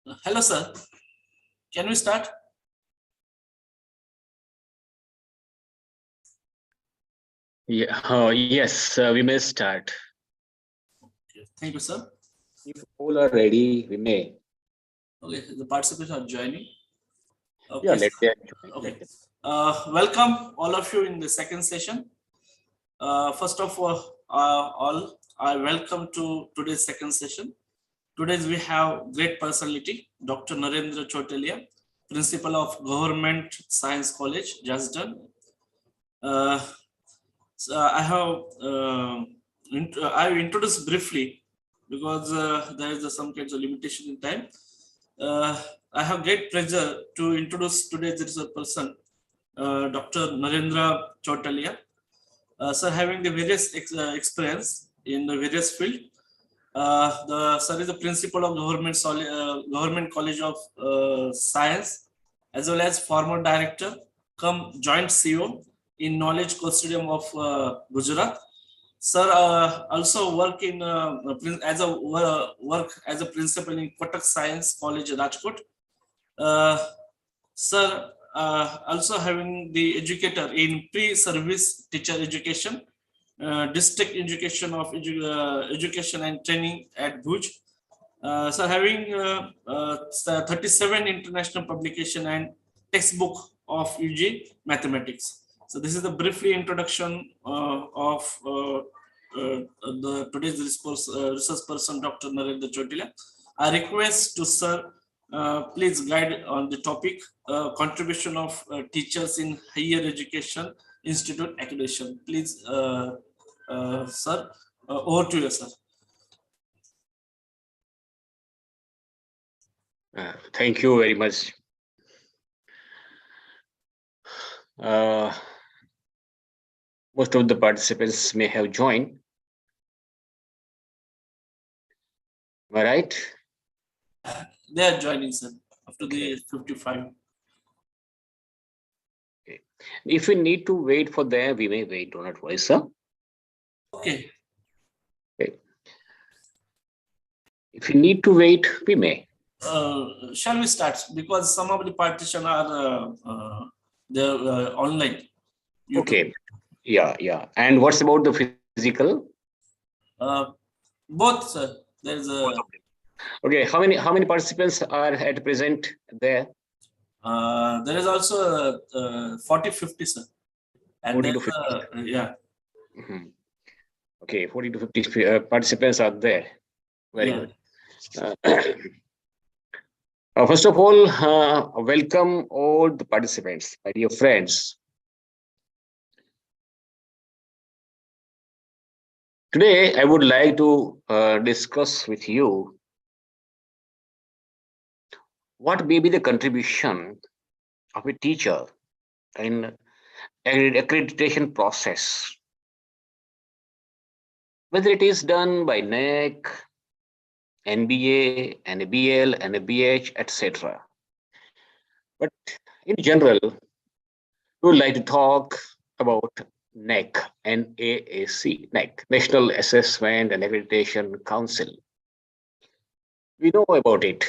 Hello, sir. Can we start? Yeah, yes, we may start. Okay. Thank you, sir. If all are ready, we may. Okay, the participants are joining. Okay, Yeah, let them join. okay. Welcome all of you in the second session. First of all, I welcome to today's second session. Today we have great personality, Dr. Narendra Chotelia, Principal of Government Science College, Jasdan. Uh, so I have introduced briefly because there is some kinds of limitation in time. I have great pleasure to introduce today's research person, Dr. Narendra Chotalia. Sir, having the various experience in the various field, the sir is the principal of Government College of Science, as well as former director, come joint CEO in Knowledge Consortium of Gujarat. Sir also work in work as a principal in Kotak Science College, Rajkot. Sir also having the educator in pre-service teacher education, district education of education and training at Bhuj. So having 37 international publication and textbook of UG mathematics. So this is the briefly introduction of the today's resource person, Dr. Narendra Chotilia. I request to sir, please guide on the topic, contribution of teachers in higher education institute accreditation. Please, sir, over to you, sir. Thank you very much. Most of the participants may have joined. Am I right? They are joining, sir, after the 55. Okay. If we need to wait for them, we may wait. Do not worry, sir. Okay. Okay. If you need to wait, we may. Shall we start? Because some of the partition are they're online. YouTube. Okay. Yeah. And what's about the physical? Both, sir. There's a. Okay. How many participants are at present there? There is also 40-50, sir. And 40 to 50. Yeah. Mm-hmm. Okay, 40 to 50 participants are there. Very good. First of all, welcome all the participants, my dear friends. Today, I would like to discuss with you what may be the contribution of a teacher in accreditation process, whether it is done by NEC, NBA, NABL, NABH, etc. But in general, we would like to talk about NEC, NAAC, National Assessment and Accreditation Council. We know about it.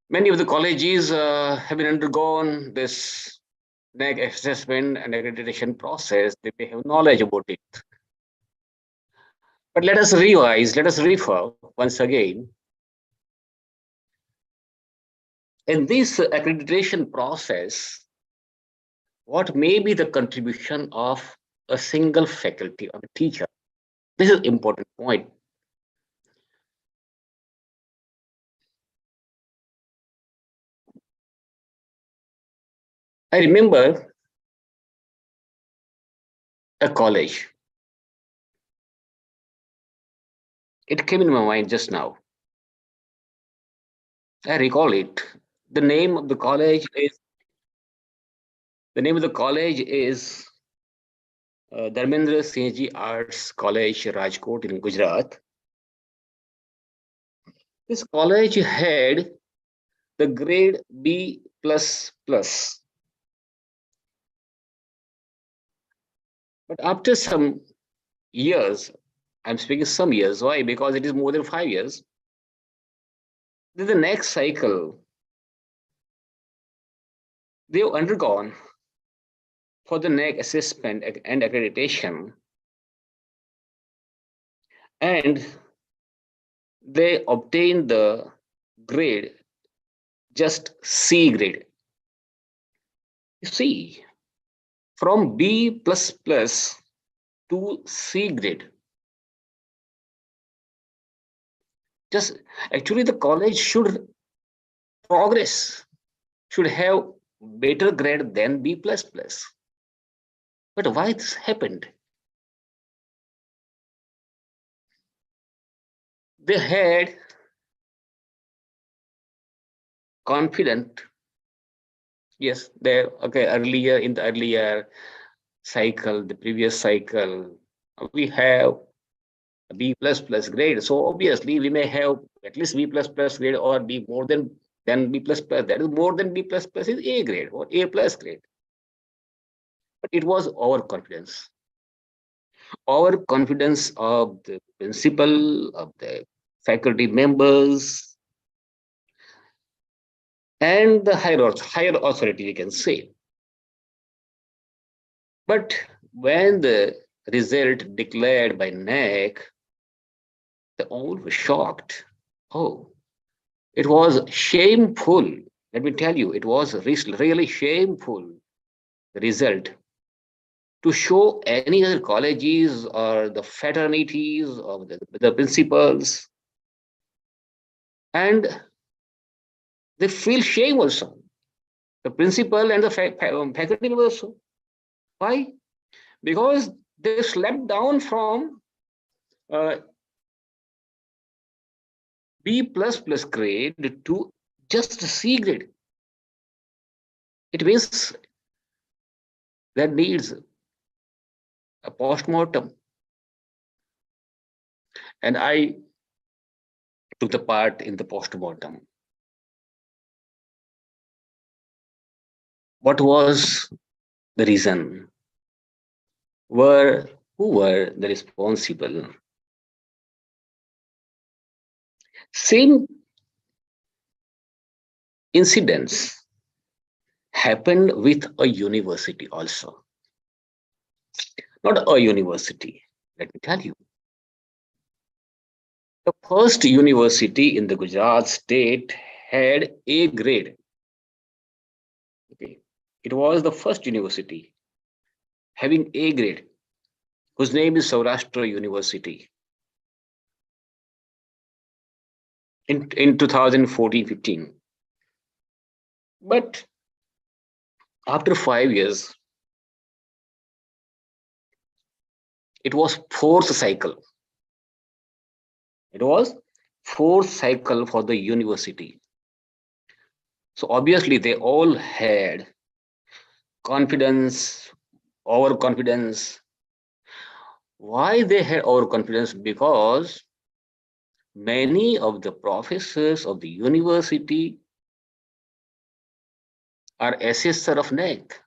Many of the colleges have been undergone this NEC assessment and accreditation process. They may have knowledge about it. But let us revise, let us refer once again. In this accreditation process, what may be the contribution of a single faculty or a teacher? This is an important point. I remember a college. It came in my mind just now. I recall it. The name of the college is Dharmendra Singh Ji Arts College, Rajkot in Gujarat. This college had the grade B++. But after some years, I'm speaking some years, why? Because it is more than 5 years. then the next cycle they've undergone for the next assessment and accreditation, and they obtained the grade just C grade. You see, from B plus plus to C grade. Just actually, the college should progress, should have better grade than B plus plus. But why this happened? They had confident. Yes, they okay. Earlier in the earlier cycle, the previous cycle, we have a B plus plus grade. So obviously, we may have at least B plus plus grade or B more than B plus plus. That is more than B plus plus is A grade or A plus grade. But it was our confidence of the principal, of the faculty members, and the higher authority, you can say. But when the result declared by NAC, they all were shocked. Oh, it was shameful. Let me tell you, it was really shameful, the result, to show any other colleges or the fraternities of the principals, and they feel shame also. The principal and the faculty members also. Why? Because they slept down from uh, B plus plus grade to just C grade. It means that needs a postmortem. And I took the part in the postmortem. What was the reason? Who were the responsible? Same incidents happened with a university also. Not a university, let me tell you. The first university in the Gujarat state had A grade. Okay. It was the first university having A grade, whose name is Saurashtra University. In 2014-15. But after 5 years, it was fourth cycle. It was fourth cycle for the university. So obviously they all had confidence, overconfidence. Why they had overconfidence? Because many of the professors of the university are assessor of NEC.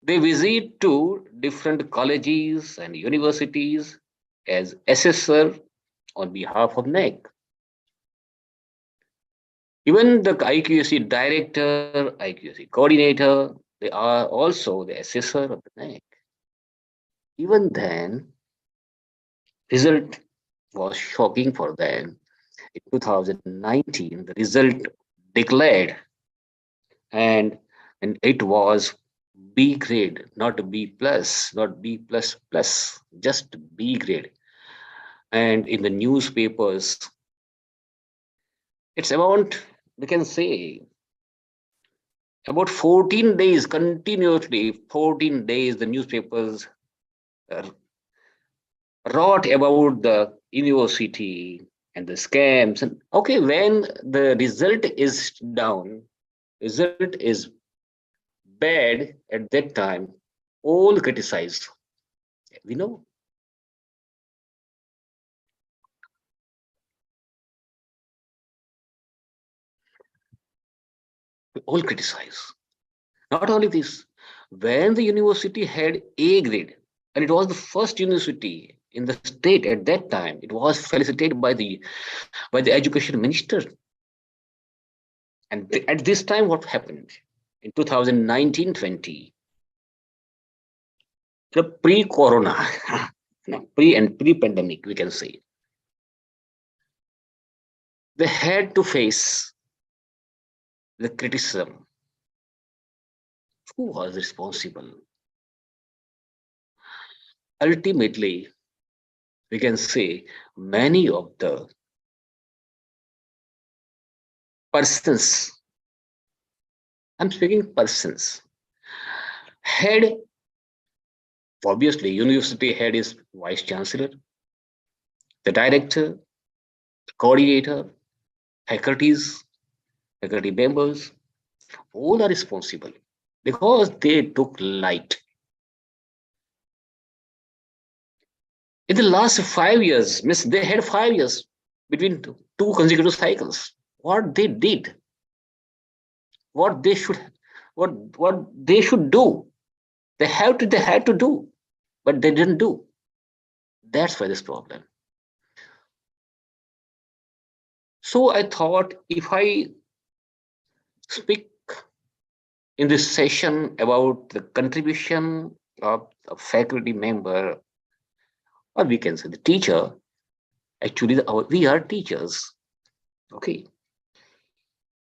They visit to different colleges and universities as assessor on behalf of NEC. Even the IQAC director, IQAC coordinator, they are also the assessor of the NEC. Even then, result was shocking for them. In 2019, the result declared, and it was B grade, not B plus, not B plus plus, just B grade. And in the newspapers, it's about, we can say, about 14 days continuously, 14 days, the newspapers uh, wrote about the university and the scams. And okay, when the result is down, result is bad at that time, all criticize. We know. We all criticize. Not only this, when the university had A grade, and it was the first university in the state at that time. It was facilitated by the education minister. And at this time, what happened in 2019-20, the pre-corona, pre-pandemic, we can say, they had to face the criticism. Who was responsible? Ultimately, we can say many of the persons, I'm speaking persons, head, obviously, university head is vice chancellor, the director, the coordinator, faculties, faculty members, all are responsible because they took light. In the last 5 years, means they had 5 years between two consecutive cycles. What they did, what they should, what they should do, they had to do, but they didn't do. That's why this problem. So I thought if I speak in this session about the contribution of a faculty member, or we can say the teacher, actually we are teachers. Okay.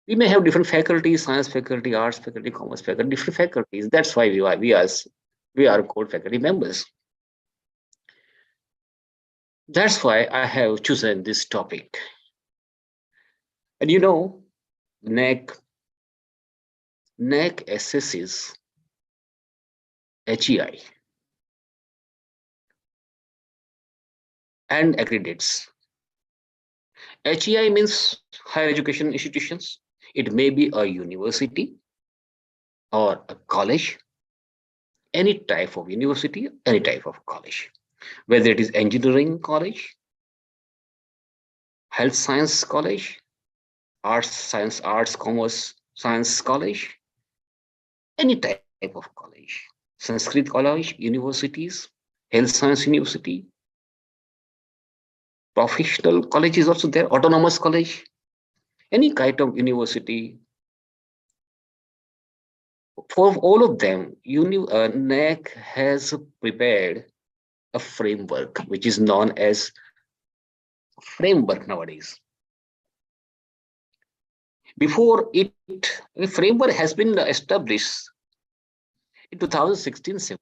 We may have different faculties, science faculty, arts faculty, commerce faculty, different faculties. That's why we are called faculty members. That's why I have chosen this topic. And you know, NEC assesses HEI and accredits. HEI means higher education institutions. It may be a university or a college, any type of university, any type of college, whether it is engineering college, health science college, arts, commerce, science college, any type of college, Sanskrit college, universities, health science university, professional college is also there, autonomous college, any kind of university. For all of them, NEC has prepared a framework which is known as framework nowadays. Before it, the framework has been established in 2016-17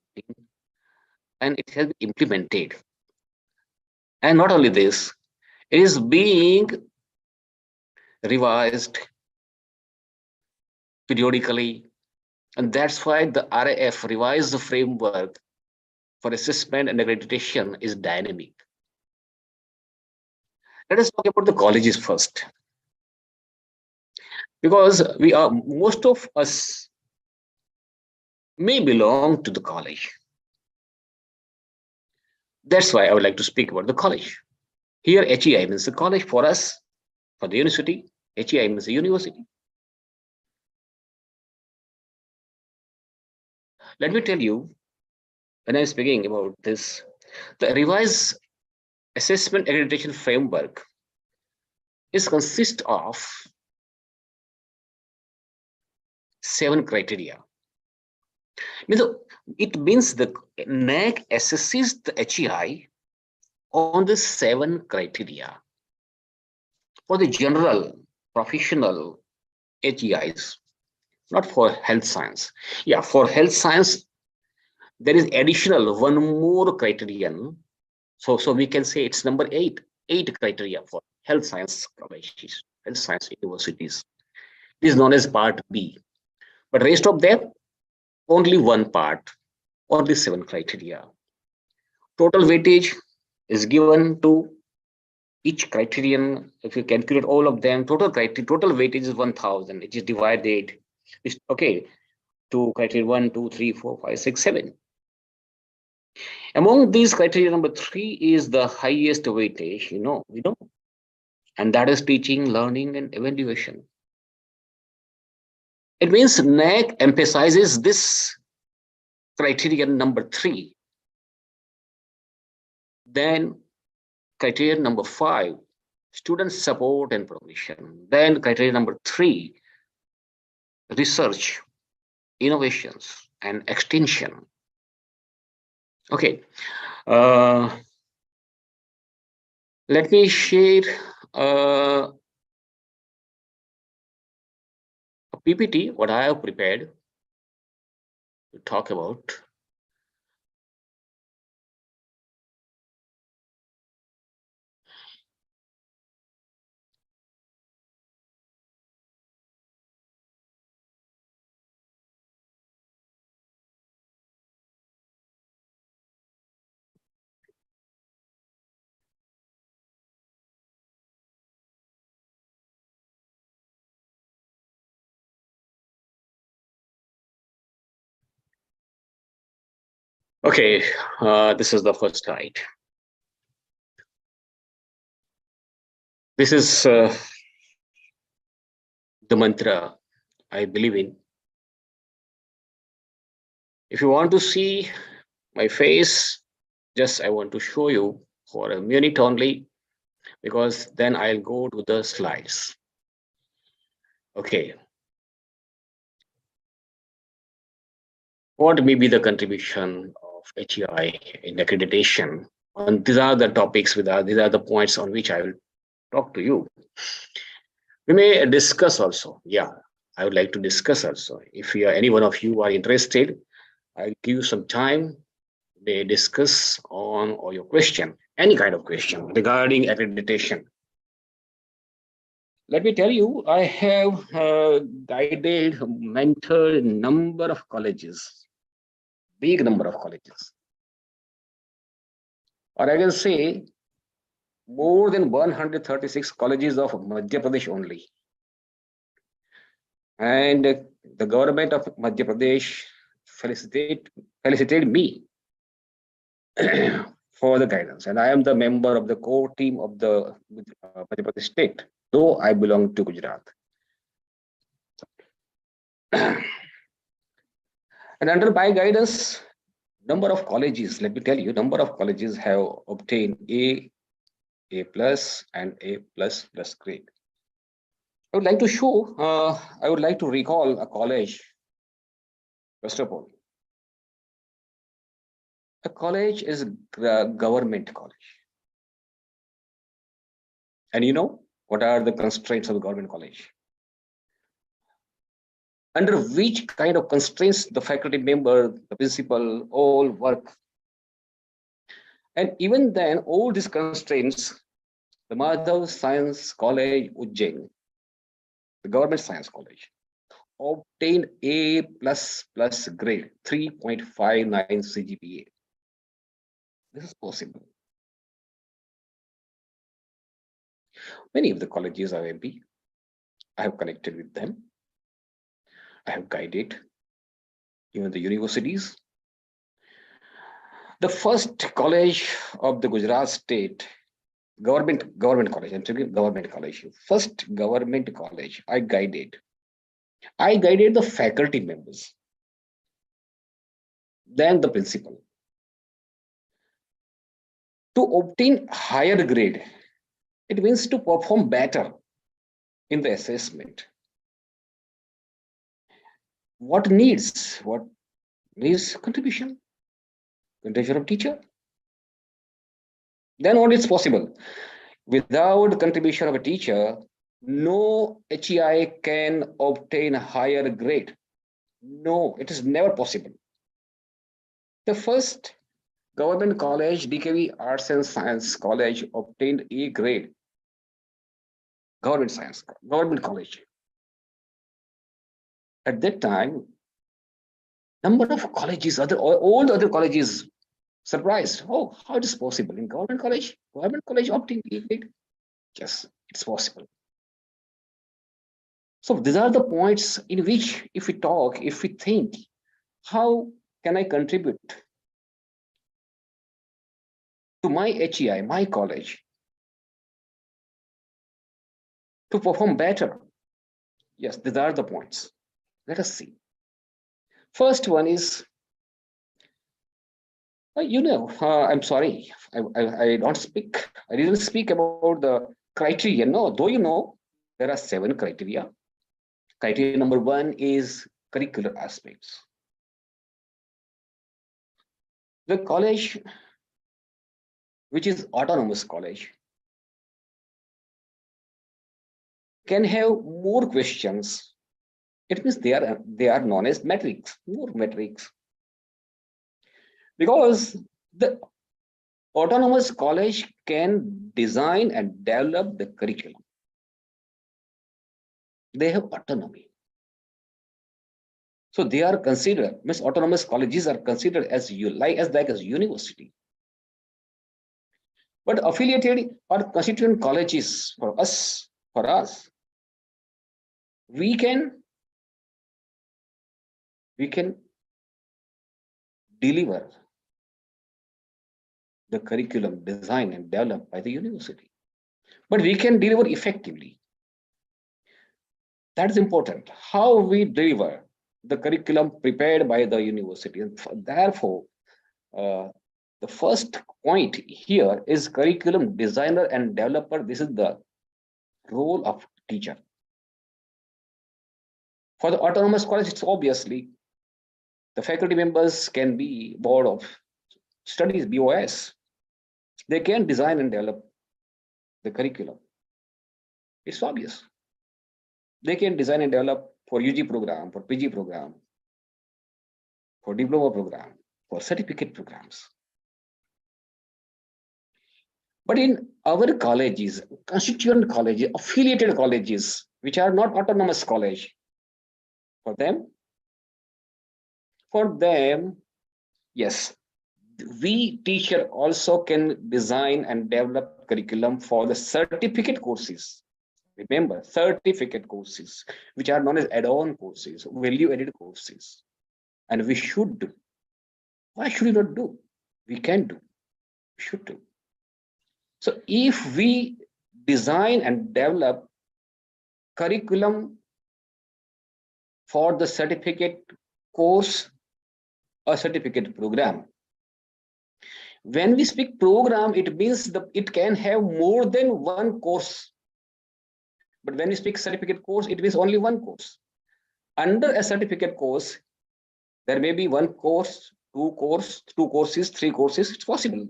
and it has been implemented. And not only this, it is being revised periodically. And that's why the RAF revised framework for assessment and accreditation is dynamic. Let us talk about the colleges first. Because most of us may belong to the college. That's why I would like to speak about the college. Here, HEI means the college for us, for the university. HEI means the university. Let me tell you, when I'm speaking about this, the revised assessment accreditation framework is consist of 7 criteria. It means the NEC assesses the HEI on the 7 criteria. For the general, professional HEIs, not for health science. Yeah, for health science, there is additional 1 more criterion. So we can say it's number 8 criteria for health science colleges, health science universities. It is known as part B. But rest of them, only 1 part, only 7 criteria. Total weightage is given to each criterion. If you calculate all of them, total weightage is 1000. It is divided, okay, to criteria 1, 2, 3, 4, 5, 6, 7. Among these criteria, number 3 is the highest weightage, and that is teaching, learning, and evaluation. It means NEC emphasizes this criterion number 3 Then criteria number 5, student support and promotion. Then criteria number 3, research, innovations, and extension. Okay, uh, let me share uh, a PPT, what I have prepared to talk about. Okay, this is the first slide. This is the mantra I believe in. If you want to see my face, just I want to show you for a minute only, because then I'll go to the slides. Okay. What may be the contribution of HEI in accreditation? And these are the topics these are the points on which I will talk to you. We may discuss also. Yeah, I would like to discuss also. If any one of you are interested, I'll give you some time. May discuss on or your question, any kind of question regarding accreditation. Let me tell you, I have guided, mentored a number of colleges, big number of colleges. Or I can say more than 136 colleges of Madhya Pradesh only. And the government of Madhya Pradesh felicitate me for the guidance. And I am the member of the core team of the Madhya Pradesh state, though I belong to Gujarat. And under my guidance, number of colleges, let me tell you, number of colleges have obtained A plus, and A plus plus grade. I would like to show, I would like to recall a college. First of all, a college is a government college. And you know, what are the constraints of the government college? Under which kind of constraints the faculty member, the principal, all work. And even then, all these constraints, the Madhav Science College, Ujjain, the government science college, obtained A plus plus grade, 3.59 CGPA. This is possible. Many of the colleges are MP. I have connected with them. I have guided even the universities. The first college of the Gujarat state, government college, I'm talking government college, first government college I guided the faculty members, then the principal. To obtain higher grade, it means to perform better in the assessment. What needs contribution of teacher. Then only it's possible. Without contribution of a teacher, no HEI can obtain a higher grade. No, it is never possible. The first government college, DKV Arts and Science College, obtained A grade. Government college. At that time, number of colleges, all the other colleges surprised. Oh, how it is possible in government college obtained A grade? Yes, it's possible. So these are the points in which, if we think, how can I contribute to my HEI, my college, to perform better? Yes, these are the points. Let us see. First one is I'm sorry. I don't speak. I didn't speak about the criteria. No, though there are 7 criteria. Criteria number 1 is curricular aspects. The college, which is autonomous college, can have more questions. It means they are known as metrics, more metrics, because the autonomous college can design and develop the curriculum. They have autonomy. So they are considered, means autonomous colleges are considered as like as university. But affiliated or constituent colleges for us, we can we can deliver the curriculum designed and developed by the university. But we can deliver effectively. That's important. How we deliver the curriculum prepared by the university. And therefore, the first point here is curriculum designer and developer. This is the role of teacher. For the autonomous college, it's obviously the faculty members can be board of studies, BOS. They can design and develop the curriculum. It's obvious. They can design and develop for UG program, for PG program, for diploma program, for certificate programs. But in our colleges, constituent colleges, affiliated colleges, which are not autonomous college, for them, yes, we teacher also can design and develop curriculum for the certificate courses. Remember, certificate courses, which are known as add-on courses, value-added courses. And we should do. Why should we not do? We can do. We should do. So if we design and develop curriculum for the certificate course or certificate program, when we speak program, it means it can have more than one course. But when we speak certificate course, it means only one course. Under a certificate course, there may be one course, two courses, 3 courses. It's possible.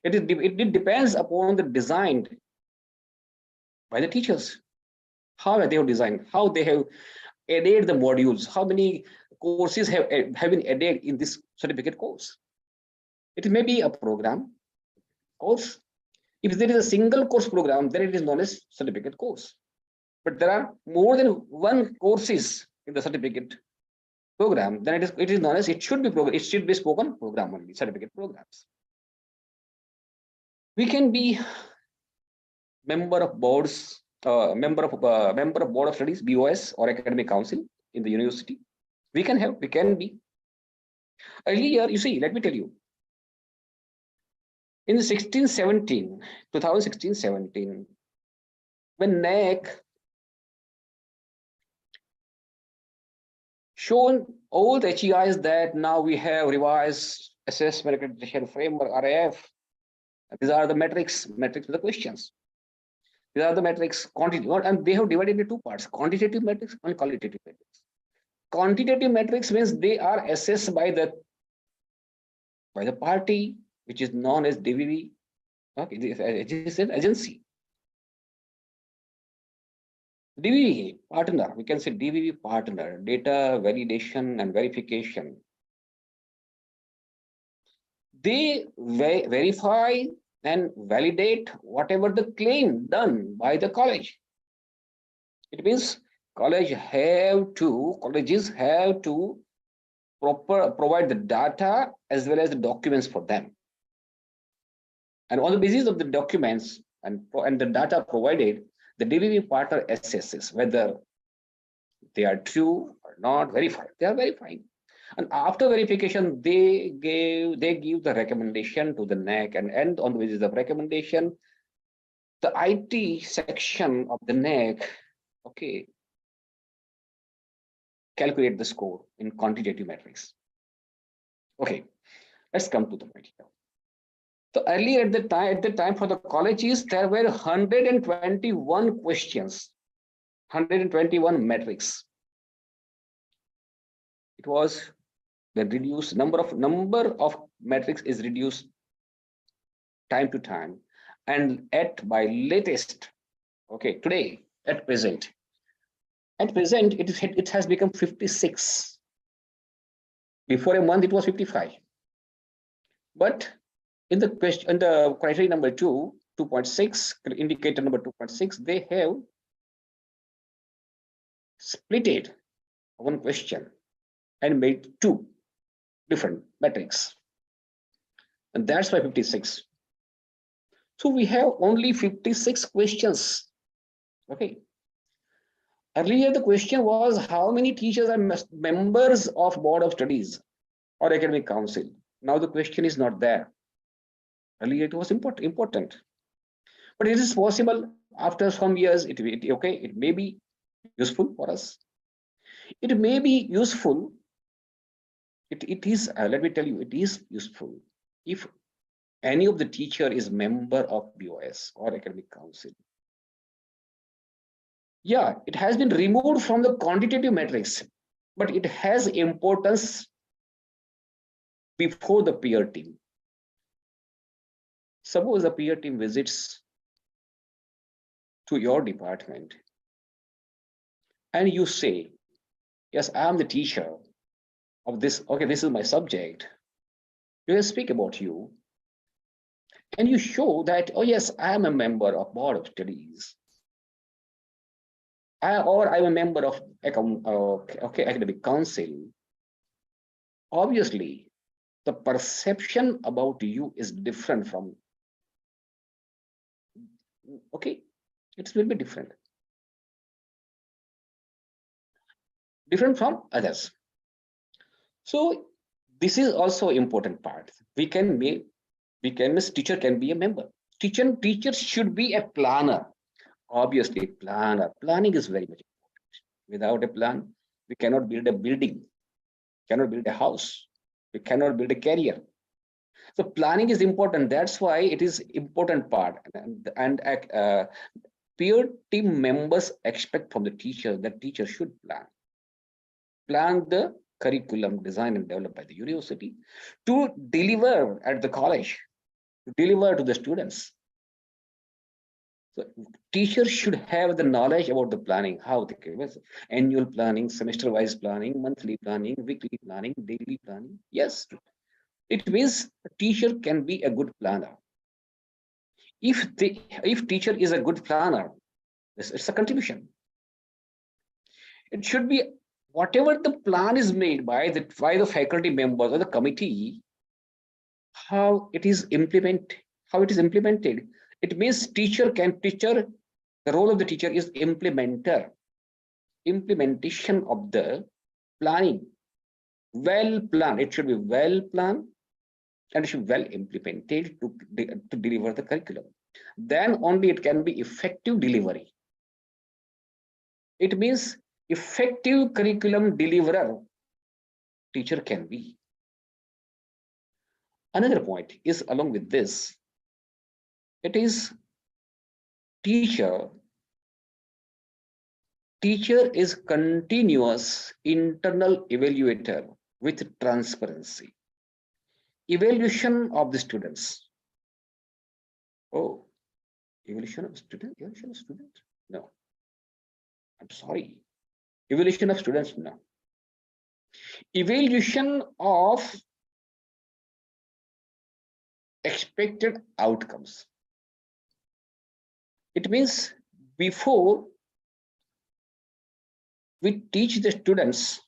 It depends upon the design by the teachers. How they have designed, how they have added the modules, how many courses have been added in this certificate course. It may be a program course. If there is a single course program, then it is known as certificate course. But there are more than one courses in the certificate program, then it is known as it should be spoken program only, certificate programs. We can be member of boards, member of board of studies, BOS or academic council in the university. We can be. Earlier, you see, let me tell you, in 2016-17, when NAC shown all the HEIs that now we have revised assessment accreditation framework, RAF. These are the metrics of the questions. These are the metrics, and they have divided into 2 parts, quantitative metrics and qualitative metrics. Quantitative metrics means they are assessed by the party, which is known as DVV. Okay, this is an agency. DVV partner, we can say DVV partner, data validation and verification. They verify and validate whatever the claim done by the college. It means colleges have to provide the data as well as the documents for them. And on the basis of the documents and the data provided, the DVV partner assesses whether they are true or not verified. They are verified. And after verification, they give the recommendation to the NAC, and on the basis of recommendation, the IT section of the NAC, okay, calculate the score in quantitative metrics. Okay, Let's come to the point here. So earlier at the time for the colleges, there were 121 questions, 121 metrics. It was the reduced number of metrics is reduced time to time, and at by latest, okay, today at present it has become 56. Before a month it was 55. But in the question, in the criteria number 2.6, indicator number 2.6, they have splitted one question and made two different metrics. And that's why 56. So we have only 56 questions. Okay. Earlier, the question was how many teachers are members of Board of Studies or Academic Council. Now the question is not there. Earlier it was important. But it is possible after some years, it may be useful for us. It may be useful. It is, let me tell you, it is useful if any of the teacher is member of BOS or Academic Council. Yeah, it has been removed from the quantitative metrics, but it has importance before the peer team. Suppose the peer team visits to your department and you say, yes, I am the teacher of this. Okay, this is my subject. We will speak about you. And you show that, oh yes, I am a member of Board of Studies. Or I'm a member of Academic Council. Obviously, the perception about you is different from, okay, it will be different. Different from others. So this is also important part. Teacher can be a member. Teacher should be a planner. Obviously, planning is very much important. Without a plan, we cannot build a building, cannot build a house, we cannot build a career. So planning is important. That's why it is important part. And peer team members expect from the teacher that teacher should plan the curriculum designed and developed by the university to deliver at the college, to deliver to the students. So teachers should have the knowledge about the planning, how the annual planning, semester-wise planning, monthly planning, weekly planning, daily planning. Yes, it means a teacher can be a good planner. If teacher is a good planner, it's a contribution. It should be whatever the plan is made by the faculty members or the committee, how it is implemented. It means the role of the teacher is implementation of the planning. Well planned, it should be well planned and it should be well implemented to deliver the curriculum. Then only it can be effective delivery. It means effective curriculum deliverer teacher can be. Another point is along with this, it is teacher is continuous internal evaluator with transparency. Evaluation of the students. Oh, evaluation of student? No. I'm sorry. Evaluation of students? No. Evaluation of expected outcomes. It means before we teach the students,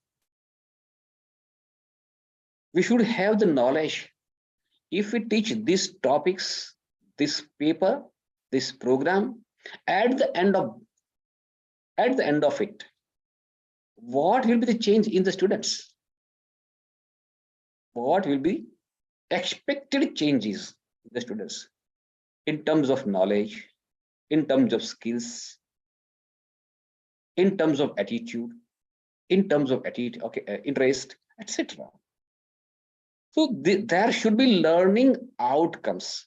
we should have the knowledge. If we teach these topics, this paper, this program, at the end of it, what will be the change in the students? What will be expected changes in the students in terms of knowledge, in terms of skills, in terms of attitude, interest, etc. So there should be learning outcomes,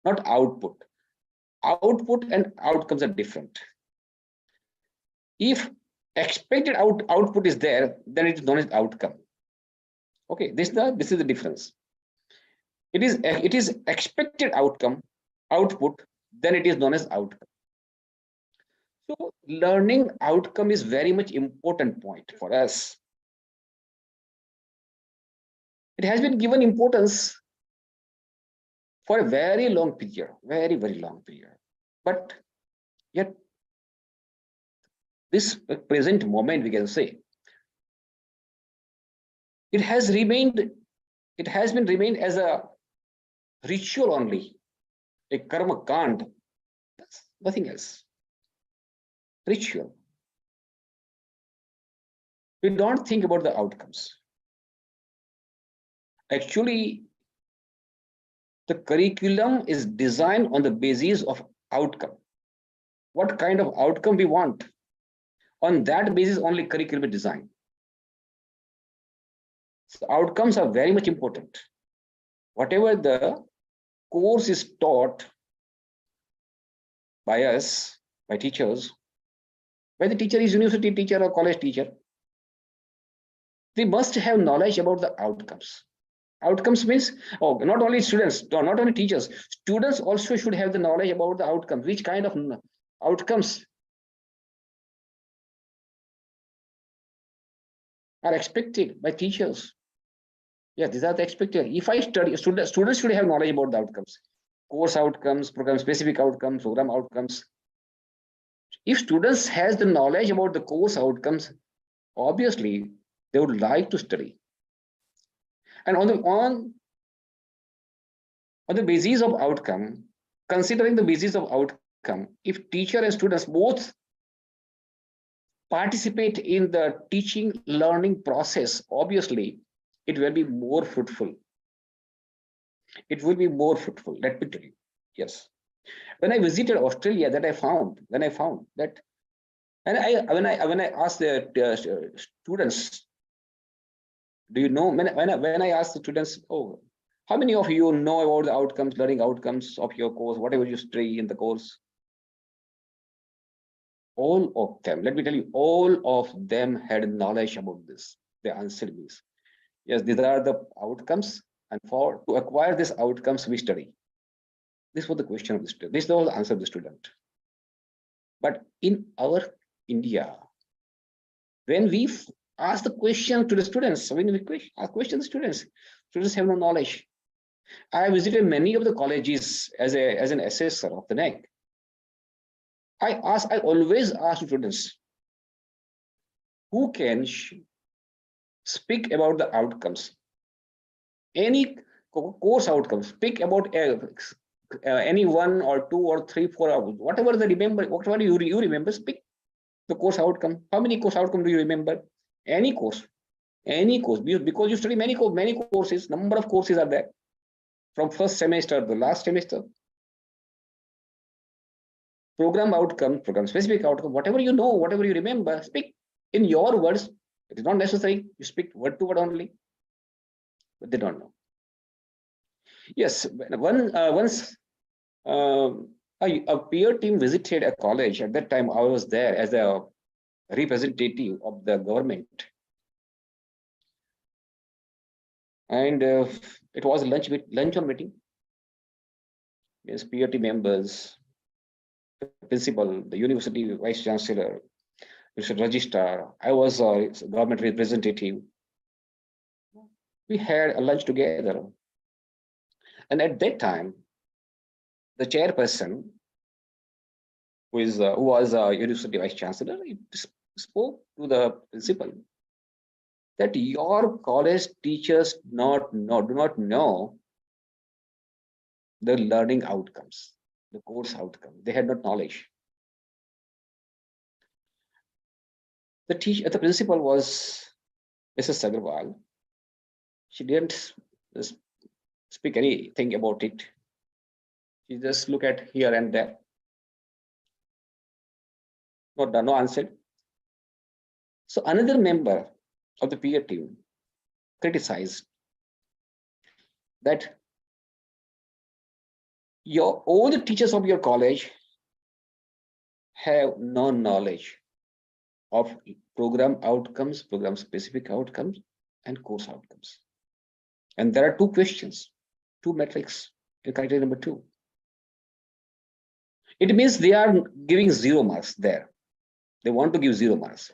not output. Output and outcomes are different. If expected output is there, then it is known as outcome. Okay, this is the difference. It is expected output, then it is known as outcome. So learning outcome is very much important point for us. It has been given importance for a very long period, very long period. But yet this present moment, we can say, it has been remained as a ritual only, a karma kand, nothing else. Ritual. We don't think about the outcomes. Actually, the curriculum is designed on the basis of outcome. What kind of outcome we want? On that basis, only curriculum is designed. So outcomes are very much important. Whatever the course is taught by us, by teachers, whether the teacher is university teacher or college teacher, we must have knowledge about the outcomes. Outcomes means, oh, not only students, not only teachers, students also should have the knowledge about the outcomes. Which kind of outcomes are expected by teachers? Yes, these are the expected. If I study, students should have knowledge about the outcomes, course outcomes, program specific outcomes, program outcomes. If students has the knowledge about the course outcomes, obviously they would like to study. And on the basis of outcome, considering the basis of outcome, if teacher and students both participate in the teaching learning process, obviously it will be more fruitful. It will be more fruitful, let me tell you. Yes. When I visited Australia, when I found that, and when I asked the students, do you know, when I asked the students, oh, how many of you know about the outcomes, learning outcomes of your course, whatever you study in the course? All of them, let me tell you, all of them had knowledge about this. They answered this. Yes, these are the outcomes, and to acquire these outcomes, we study. This was the question of the student. This was the answer of the student. But in our India, when we ask the question to the students, when we question the students have no knowledge. I visited many of the colleges as an assessor of the NEC. I always ask students who can speak about the outcomes, any course outcomes, speak about any 1 or 2 or 3, 4 hours, whatever you remember, speak the course outcome. How many course outcome do you remember? Any course, because you study many courses, number of courses are there from first semester to the last semester. Program outcome, program specific outcome, whatever you know, whatever you remember, speak in your words. It is not necessary you speak word to word only, but they don't know. Yes, once a peer team visited a college. At that time, I was there as a representative of the government, and it was luncheon meeting. Yes, peer team members, the principal, the university vice chancellor, registrar. I was a government representative. We had a lunch together, and at that time, the chairperson, who was a university vice chancellor, spoke to the principal that your college teachers do not know the learning outcomes, the course outcome. They had not knowledge. The principal was Mrs. Agarwal. She didn't speak anything about it. She just looked at here and there. No answer. So another member of the peer team criticized that all the teachers of your college have no knowledge of program outcomes, program specific outcomes, and course outcomes. And there are two questions, two metrics in criteria number 2. It means they are giving 0 marks there. They want to give 0 marks.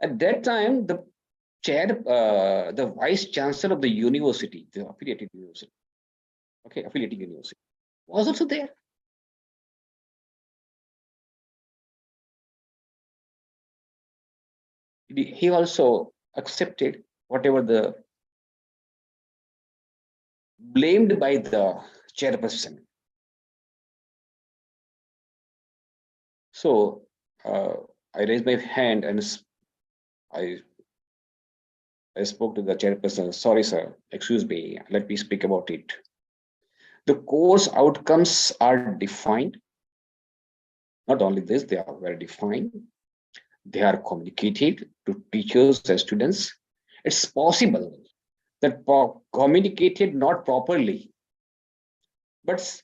At that time, the chair, the vice chancellor of the university, the affiliated university, affiliated university, was also there. He also accepted whatever the blamed by the chairperson. So I raised my hand and I spoke to the chairperson. Sorry, sir, excuse me, let me speak about it. The course outcomes are defined. Not only this, they are well defined. They are communicated to teachers and students. It's possible that communicated not properly, but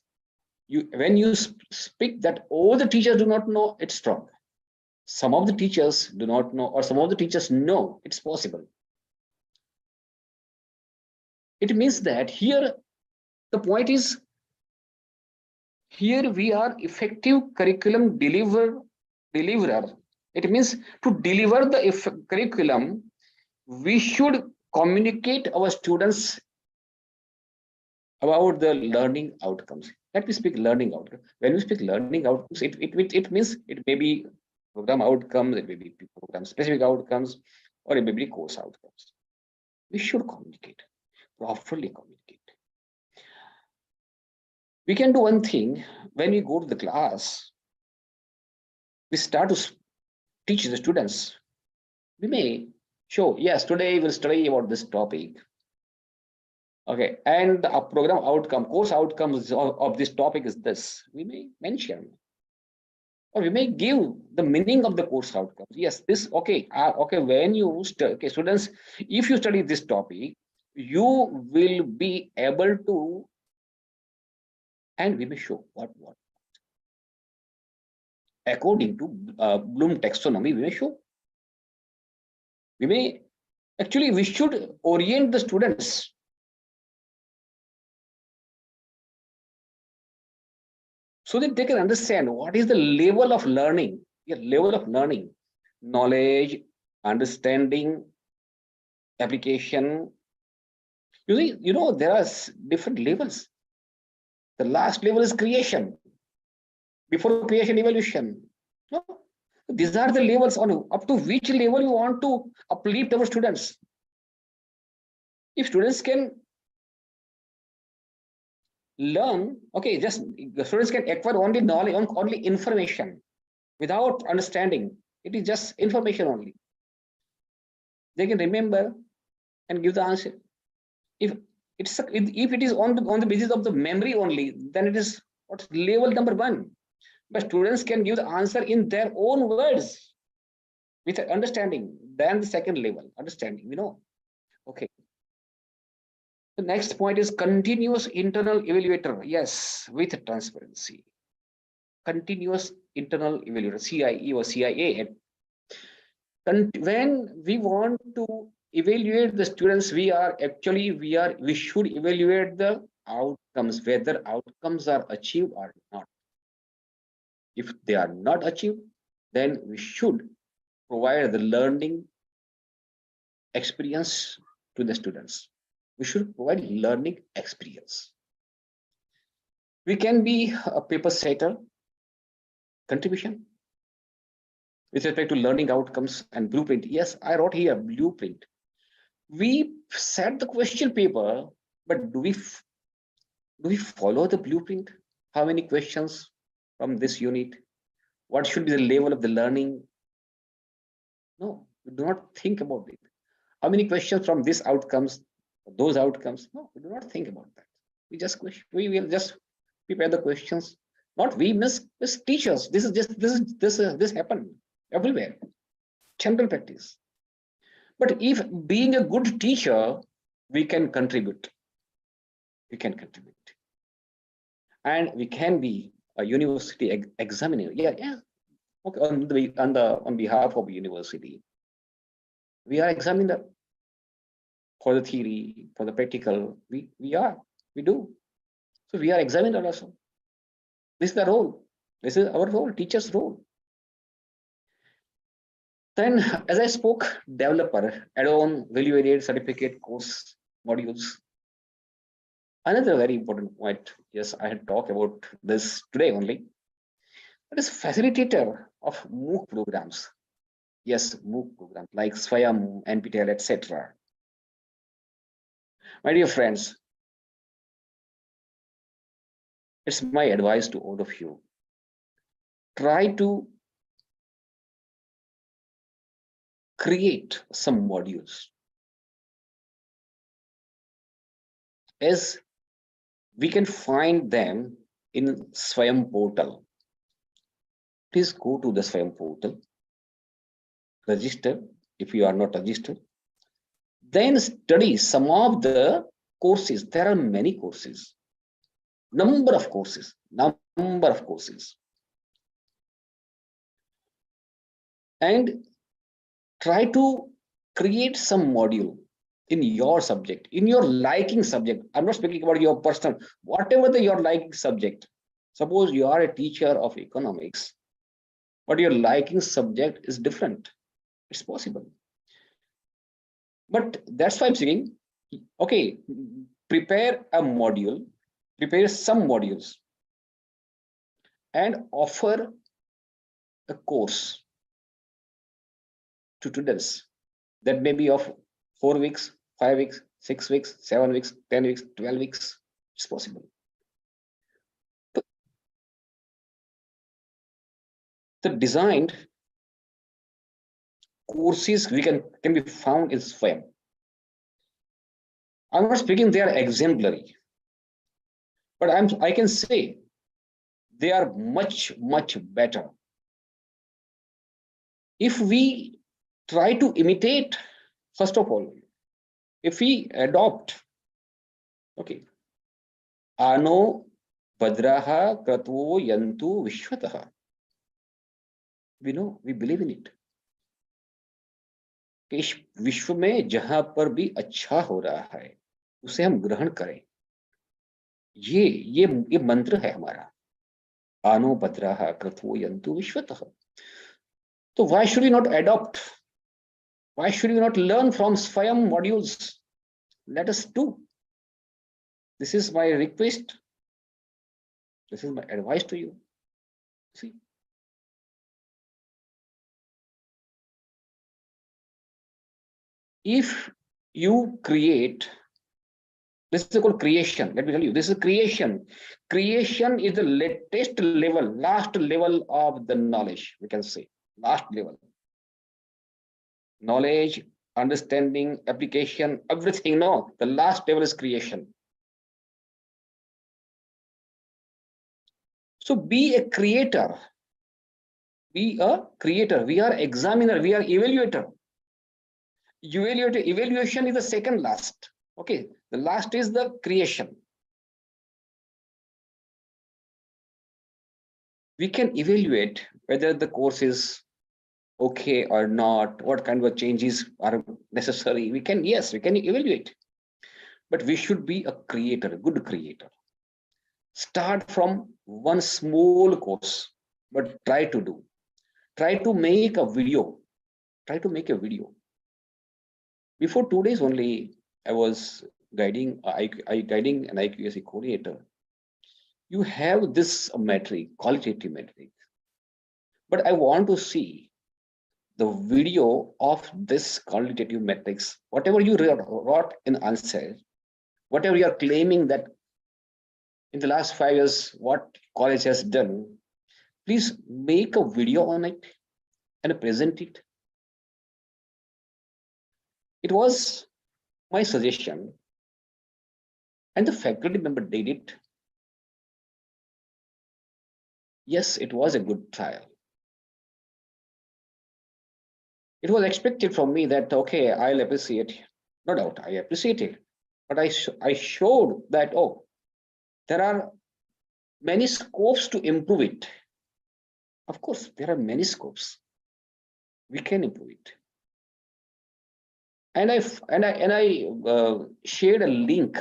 when you speak that all the teachers do not know, it's wrong. Some of the teachers do not know, or some of the teachers know, it's possible. It means that here, the point is, here we are effective curriculum deliverer. It means to deliver the curriculum, we should communicate our students about the learning outcomes. Let me speak learning outcomes. When we speak learning outcomes, it means it may be program outcomes, it may be program specific outcomes, or it may be course outcomes. We should communicate, properly communicate. We can do one thing. When we go to the class, we start to teach the students. We may show, yes, today we'll study about this topic. Okay, and the program outcome, course outcomes of this topic is this. We may mention, or we may give the meaning of the course outcomes. Yes, this, okay, when you, students, if you study this topic, you will be able to, and we may show what. According to Bloom taxonomy, we may show. We should orient the students. So that they can understand what is the level of learning, knowledge, understanding, application. There are different levels. The last level is creation. Before creation, evaluation. No, these are the levels on up to which level you want to uplift our students. If students can learn, just the students can acquire only knowledge, only information without understanding. It is just information only. They can remember and give the answer. If it is on the basis of the memory only, then it is what's level number 1. But students can give the answer in their own words with understanding. Then the second level, understanding, Okay. The next point is continuous internal evaluator. Yes, with transparency. Continuous internal evaluator, CIE or CIA. When we want to evaluate the students, we should evaluate the outcomes, whether outcomes are achieved or not. If they are not achieved, then we should provide the learning experience to the students. We should provide learning experience. We can be a paper setter contribution with respect to learning outcomes and blueprint. Yes, I wrote here blueprint. We set the question paper, but do we follow the blueprint? How many questions from this unit? What should be the level of the learning? No, we do not think about it. How many questions from these outcomes, those outcomes? No, we do not think about that. We will just prepare the questions. Not we miss teachers. This happened everywhere. General practice. But if being a good teacher, we can contribute. We can contribute. And we can be a university examiner. Yeah, yeah. Okay, on behalf of the university, we are examiner for the theory, for the practical. We do. So we are examiner also. This is the role. This is our role, teacher's role. Then, as I spoke, developer, add-on, value-added, certificate, course, modules. Another very important point, yes, I had talked about this today only. That is facilitator of MOOC programs. Yes, MOOC programs like Swayam, NPTEL, etc. My dear friends, it's my advice to all of you. Try to create some modules. As we can find them in Swayam portal. Please go to the Swayam portal, register if you are not registered, then study some of the courses. There are many courses, number of courses, and try to create some module in your subject, in your liking subject. I'm not speaking about your personal, whatever your liking subject. Suppose you are a teacher of economics, but your liking subject is different. It's possible. But that's why I'm saying, okay, prepare a module, prepare some modules, and offer a course to students that may be of 4 weeks, 5 weeks, 6 weeks, 7 weeks, 10 weeks, 12 weeks. It's possible. The designed courses can be found in Swayam. I'm not speaking they are exemplary, but I can say they are much better. If we try to imitate, first of all, if we adopt, okay, ano Vadraha Kratvo Yantu Vishwataha. We know, we believe in it. कि इस विश्व में जहां पर भी अच्छा हो रहा है उसे हम ग्रहण करें. ये मंत्र है हमारा. आनो भद्राः कृत्वो यन्तु विश्वतः. So why should we not adopt? Why should we not learn from Swayam modules? Let us do. This is my request. This is my advice to you. See, if you create, this is called creation. Let me tell you, this is creation. Creation is the latest level, last level of the knowledge, we can say, last level. Knowledge, understanding, application, everything. No, the last level is creation. So be a creator. Be a creator. We are examiner. We are evaluator. Evaluation is the second last. Okay, the last is the creation. We can evaluate whether the course is okay or not, what kind of changes are necessary. We can evaluate, but we should be a creator, a good creator. Start from one small course, but try to make a video. Try to make a video. Before 2 days only, I was guiding an IQAC coordinator. You have this metric, qualitative metric, but I want to see the video of this qualitative metrics. Whatever you wrote in answer, whatever you are claiming that in the last 5 years, what college has done, please make a video on it and present it. It was my suggestion, and the faculty member did it. Yes, it was a good trial. It was expected from me that, okay, I'll appreciate. No doubt, I appreciate it. but I showed that, oh, there are many scopes to improve it. Of course, there are many scopes. We can improve it. And I shared a link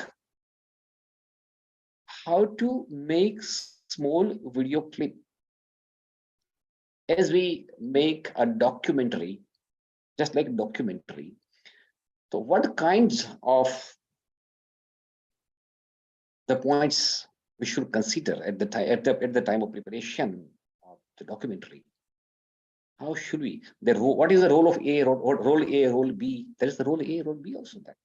how to make small video clip as we make a documentary, just like a documentary. So what kinds of the points we should consider at the time at the time of preparation of the documentary? How should we? What is the role of A, role B? There is the role A, role B also that.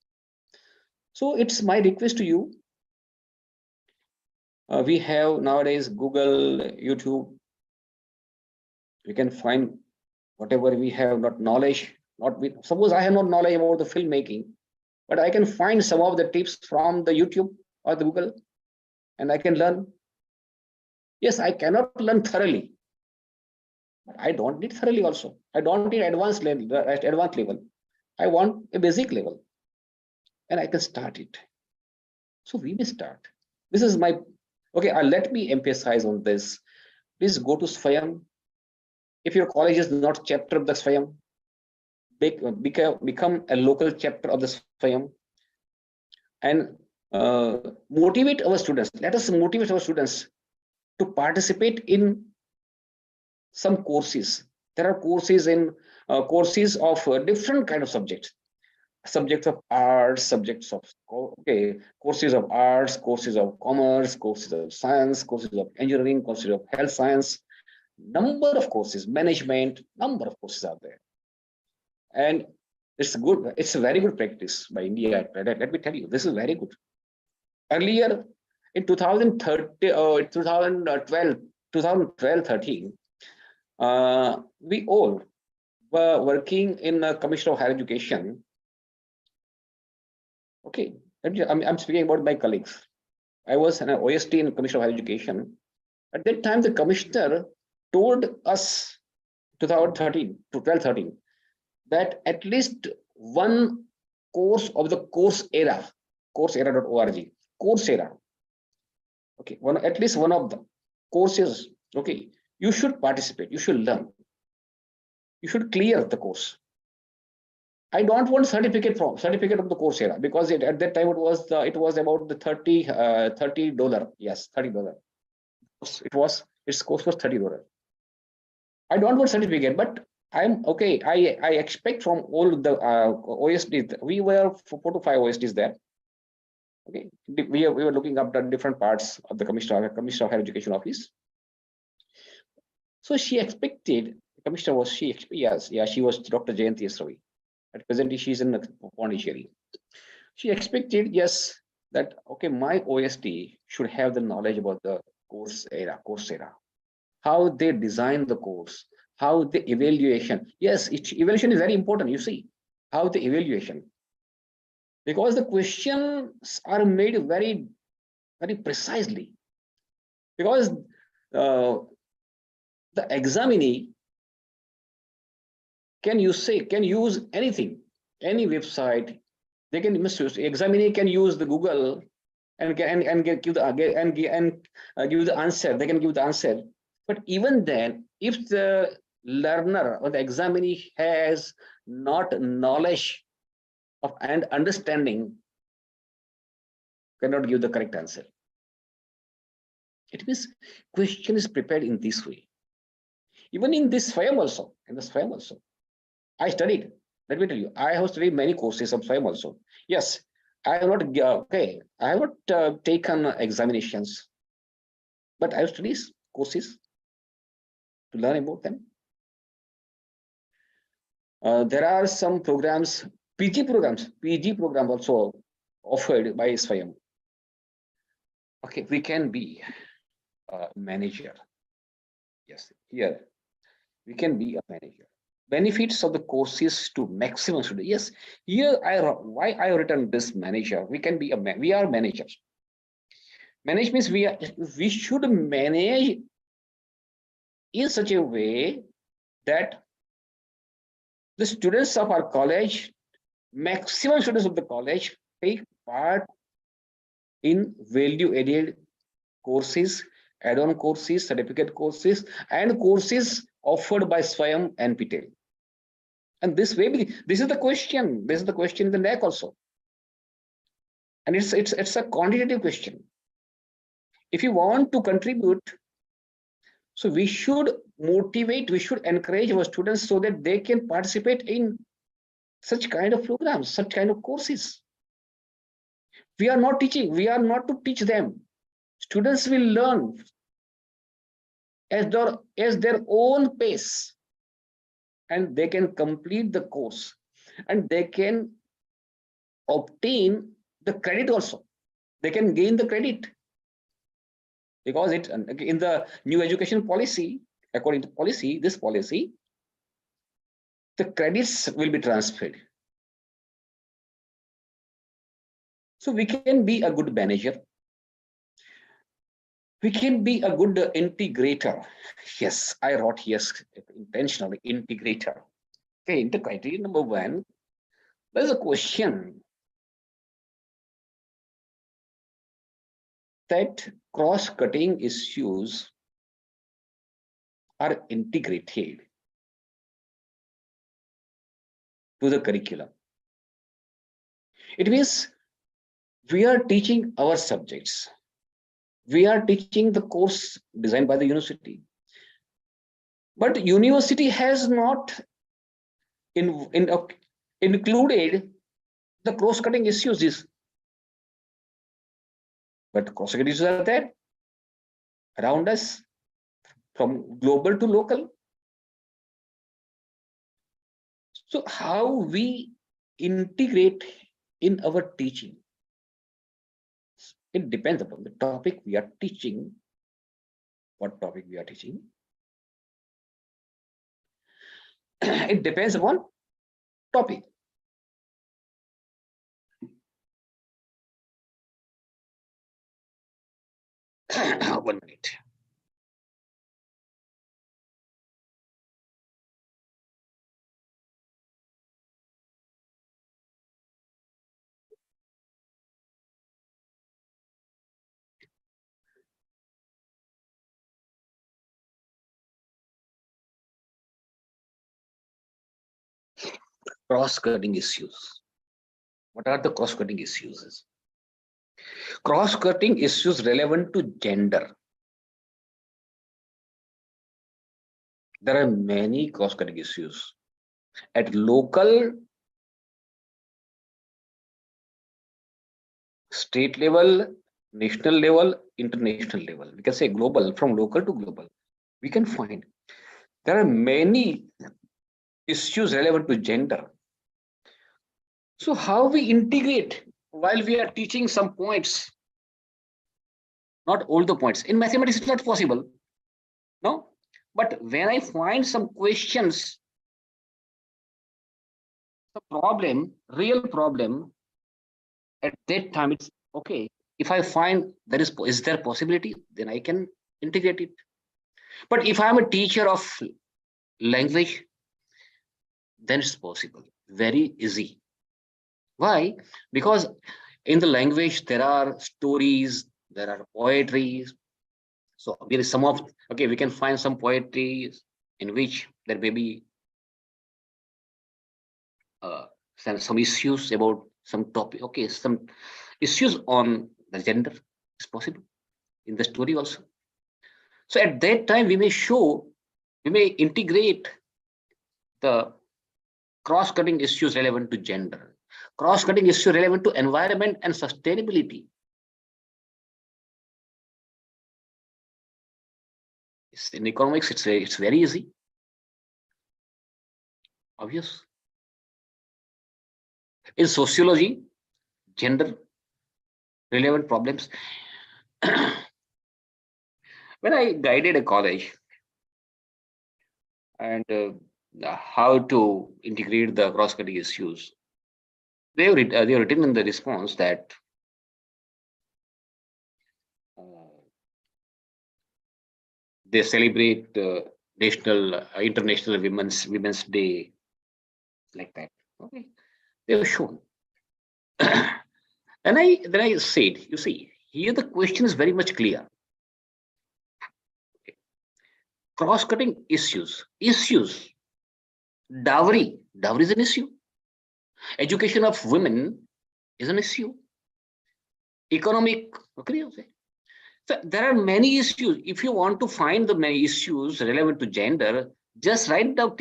So it's my request to you. We have nowadays Google, YouTube. We can find whatever we have not knowledge. Suppose I have not knowledge about the filmmaking, but I can find some of the tips from the YouTube or the Google, and I can learn. Yes, I cannot learn thoroughly, but I don't need thoroughly also. I don't need advanced level. I want a basic level, and I can start it. So we may start. This is my okay. Let me emphasize on this. Please go to Swayam. If your college is not chapter of the Swayam, become a local chapter of the Swayam, and motivate our students. Let us motivate our students to participate in some courses. There are courses of different kind of subjects of arts, courses of arts, courses of commerce, courses of science, courses of engineering, courses of health science, number of courses, management, number of courses are there. And it's good, it's a very good practice by India. Let me tell you, this is very good. Earlier in 2012-13, we all were working in a Commission of Higher Education. Okay, I'm speaking about my colleagues. I was an OST in Commission of Higher Education. At that time, the commissioner told us 2013, that at least one course of the Coursera, Coursera.org, Coursera. Okay, at least one of the courses. Okay, you should participate. You should learn. You should clear the course. I don't want certificate of the Coursera, because at that time it was about the $30. Yes, $30. Its course was $30. I don't want certificate, but I'm okay. I expect from all the OSDs. We were 4 to 5 OSDs there. Okay, we were looking up the different parts of the Commissioner of Higher Education office. So she expected, the commissioner was she was Dr. Jayanti Esravi. At present, she's in Pondicherry. She expected, yes, that okay, my OSD should have the knowledge about the Coursera, how they design the course, how the evaluation. Yes, evaluation is very important. You see, how the evaluation, because the questions are made very, very precisely. Because the examinee can use anything, any website. They can misuse. Examinee can use the Google and give the answer. They can give the answer. But even then, if the learner or the examinee has not knowledge of and understanding, cannot give the correct answer. It means question is prepared in this way. Even in this SWAYAM also, I studied. Let me tell you, I have studied many courses of SWAYAM also. Yes, I have not I have not taken examinations, but I have studied courses to learn about them. There are some programs, PG programs also offered by SWAYAM. Okay, we can be a manager. Yes, here we can be a manager. Benefits of the courses to maximum students. Yes, here why I have written this manager. We can be we are managers. Manage means we should manage in such a way that the students of our college, maximum students of the college, take part in value-added courses, add-on courses, certificate courses, and courses offered by Swayam and Patel. And this way, this is the question. This is the question in the NAC also. And it's a quantitative question. If you want to contribute, so we should motivate, we should encourage our students so that they can participate in such kind of programs, such kind of courses. We are not teaching, we are not to teach them. Students will learn as their own pace, and they can complete the course, and they can obtain the credit also. They can gain the credit, because it in the new education policy, according to this policy, the credits will be transferred. So we can be a good manager. We can be a good integrator. Yes, I wrote yes intentionally, integrator. Okay, into criteria number 1, there's a question that cross-cutting issues are integrated to the curriculum. It means we are teaching our subjects. We are teaching the course designed by the university. But university has not included the cross-cutting issues. But cross-cutting issues are there around us, from global to local. So how we integrate in our teaching, it depends upon the topic we are teaching, what topic we are teaching. It depends upon topic. One minute. Cross-cutting issues. What are the cross-cutting issues? Cross-cutting issues relevant to gender. There are many cross-cutting issues at local, state level, national level, international level. We can say global, from local to global. We can find there are many issues relevant to gender. So how we integrate while we are teaching some points? Not all the points. In mathematics, it's not possible. No, but when I find some questions, the problem, real problem, at that time it's okay. If I find there is there possibility, then I can integrate it. But if I'm a teacher of language, then it's possible, very easy. Why? Because in the language there are stories, there are poetry. So there is some of, okay, we can find some poetry in which there may be some issues about some topic. Okay, some issues on the gender is possible in the story also. So at that time we may integrate the cross-cutting issues relevant to gender, cross-cutting issues relevant to environment and sustainability. In economics, it's very easy, obvious. In sociology, gender relevant problems. When I guided a college and how to integrate the cross-cutting issues, they have written in the response that they celebrate International Women's Day, like that. Okay, they have shown. And then I said, you see, here the question is very much clear. Cross-cutting issues. Dowry is an issue. Education of women is an issue. Economic, okay. So there are many issues. If you want to find the many issues relevant to gender, just write down,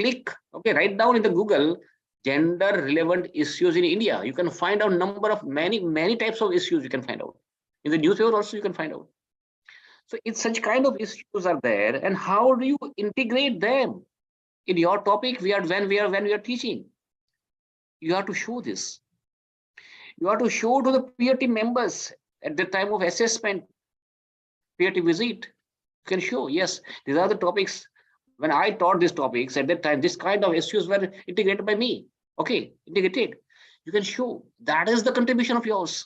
write down in the Google gender relevant issues in India. You can find out number of many types of issues you can find out. In the newspaper also you can find out. So it's such kind of issues are there, and how do you integrate them in your topic? When we are teaching, you have to show this. You have to show to the peer team members at the time of assessment, peer team visit. You can show, yes, these are the topics. When I taught these topics at that time, this kind of issues were integrated by me. Okay, integrated. You can show that is the contribution of yours.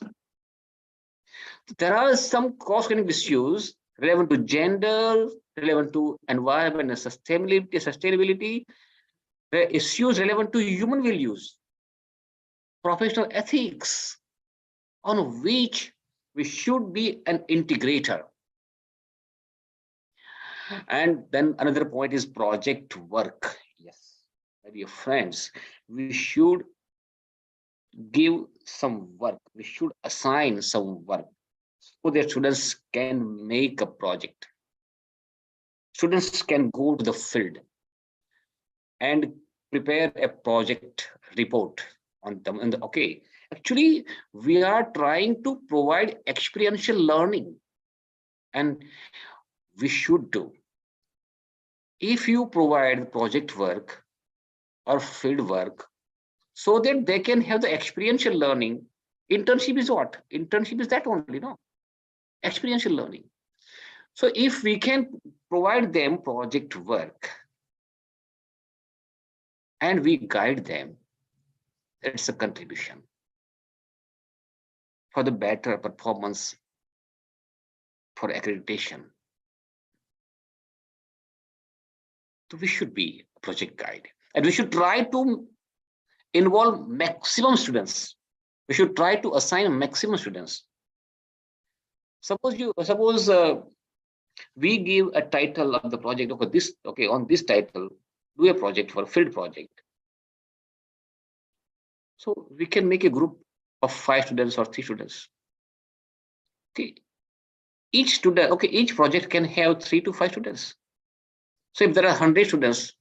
There are some cross-cutting issues relevant to gender, relevant to environment and sustainability, issues relevant to human values, professional ethics, on which we should be an integrator. And then another point is project work. Yes, my dear friends, we should give some work. We should assign some work so that students can make a project. Students can go to the field and prepare a project report on them. And okay, actually, we are trying to provide experiential learning, and we should do. If you provide project work or field work so that they can have the experiential learning, internship is what? Internship is that only, no? Experiential learning. So if we can provide them project work and we guide them, it's a contribution for the better performance, for accreditation. So we should be a project guide, and we should try to involve maximum students. We should try to assign maximum students. Suppose we give a title of the project. Okay, on this title, do a project for a field project. So we can make a group of 5 students or 3 students. Okay, each project can have 3 to 5 students. So if there are 100 students,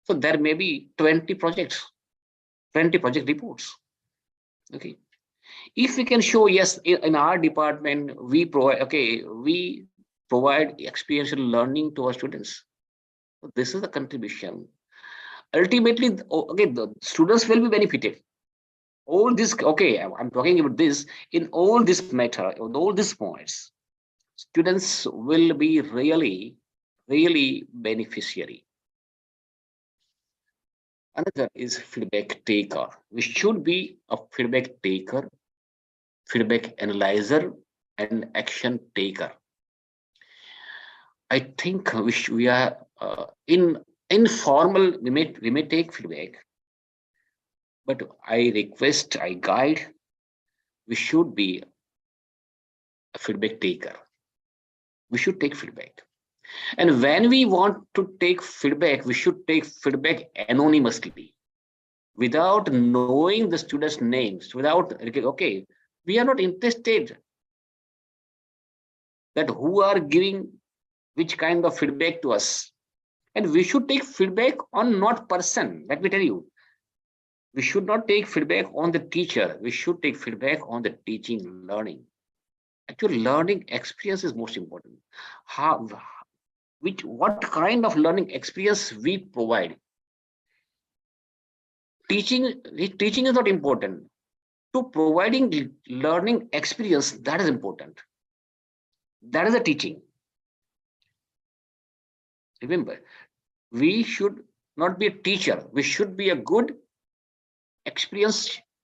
so there may be 20 projects, 20 project reports. Okay, if we can show, yes, in our department we provide experiential learning to our students. This is the contribution. Ultimately, the students will be benefited. All this, I'm talking about this in all this matter, on all these points, students will be really beneficiary. Another is feedback taker. We should be a feedback taker, feedback analyzer, and action taker. I think we are in informal. We may take feedback, but I guide. We should be a feedback taker. We should take feedback. And when we want to take feedback, we should take feedback anonymously, without knowing the students' names, okay, we are not interested that who are giving which kind of feedback to us. And we should take feedback on not person. Let me tell you, we should not take feedback on the teacher. We should take feedback on the teaching learning. Actually, learning experience is most important. What kind of learning experience we provide. Teaching is not important. To providing learning experience, that is important. That is a teaching. Remember, we should not be a teacher. We should be a good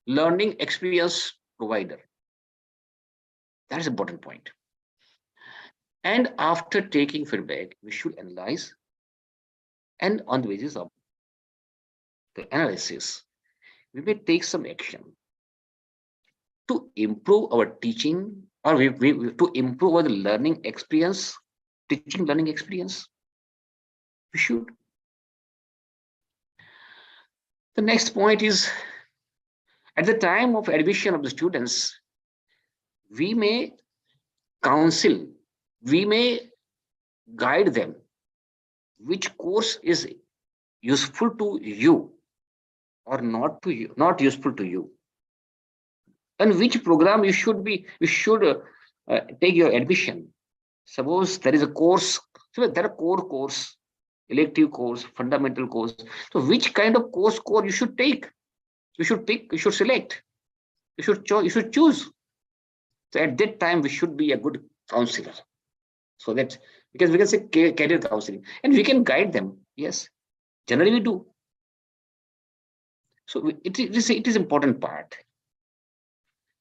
learning experience provider. That is an important point. And after taking feedback, we should analyze, and on the basis of the analysis, we may take some action to improve our teaching, or to improve our learning experience, teaching learning experience, we should. The next point is, at the time of admission of the students, we may counsel, we may guide them which course is useful to you or not to you, not useful to you, and which program you should take your admission. Suppose there is a course, so there are core course, elective course, fundamental course. So which kind of course core you should take? You should pick, you should select, you should choose. So at that time, we should be a good counselor. So that, because we can say career counseling, and we can guide them. Yes, generally we do. So it is important part,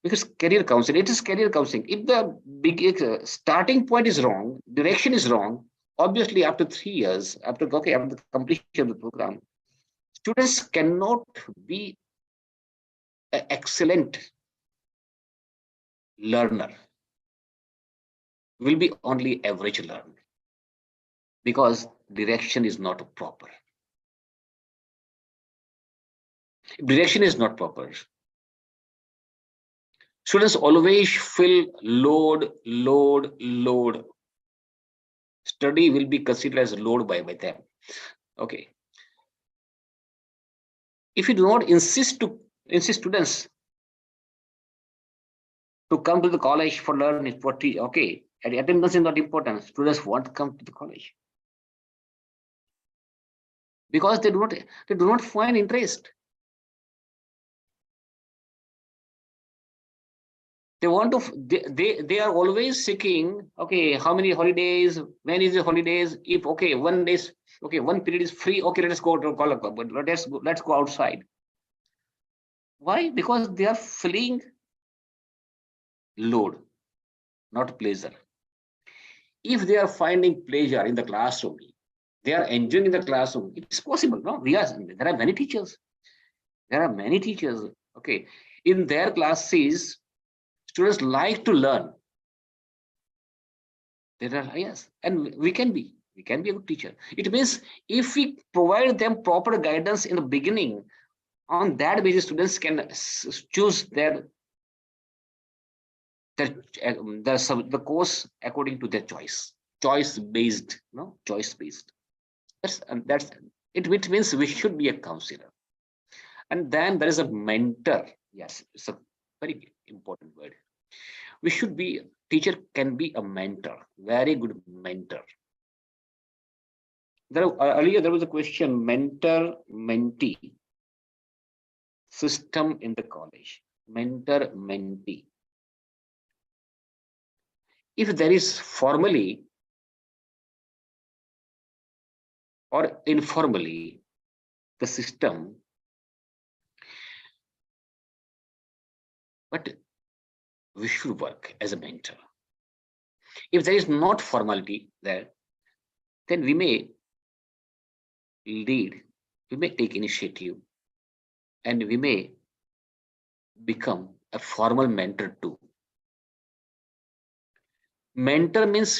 because career counseling, it is career counseling. If the big starting point is wrong, direction is wrong, obviously after 3 years, after the completion of the program, students cannot be an excellent learner, will be only average learner, because direction is not proper. Direction is not proper. Students always feel load. Study will be considered as load by them. Okay. If you do not insist students to come to the college for learning, for teach, okay, and attendance is not important. Students want to come to the college because they do not find interest. They want to, they are always seeking, okay, how many holidays, when is the holidays? If, okay, one period is free, okay, let us go to college, but let's go outside. Why? Because they are feeling load, not pleasure. If they are finding pleasure in the classroom, they are enjoying in the classroom, it's possible. No, there are many teachers. Okay, in their classes, students like to learn. There are, yes, and we can be a good teacher. It means if we provide them proper guidance in the beginning, on that basis, students can choose the course according to their choice. Choice based. That's it. Which means we should be a counselor, and then there is a mentor. Yes, it's a very important word. We should be, teacher can be a mentor, very good mentor. Earlier there was a question, mentor mentee system in the college, mentor mentee. If there is formally or informally the system, but we should work as a mentor. If there is not formality there, then we may lead, we may take initiative, and we may become a formal mentor too. Mentor means,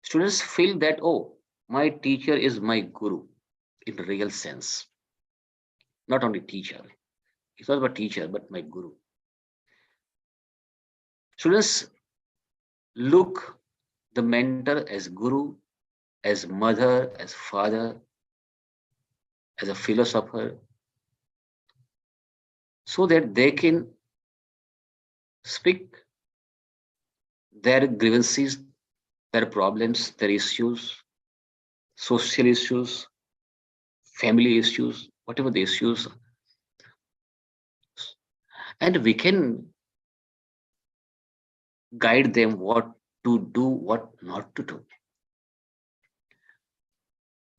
students feel that, oh, my teacher is my guru in the real sense. Not only teacher, it's not about teacher, but my guru. Students look the mentor as guru, as mother, as father, as a philosopher, so that they can speak their grievances, their problems, their issues, social issues, family issues, whatever the issues, and we can guide them what to do, what not to do.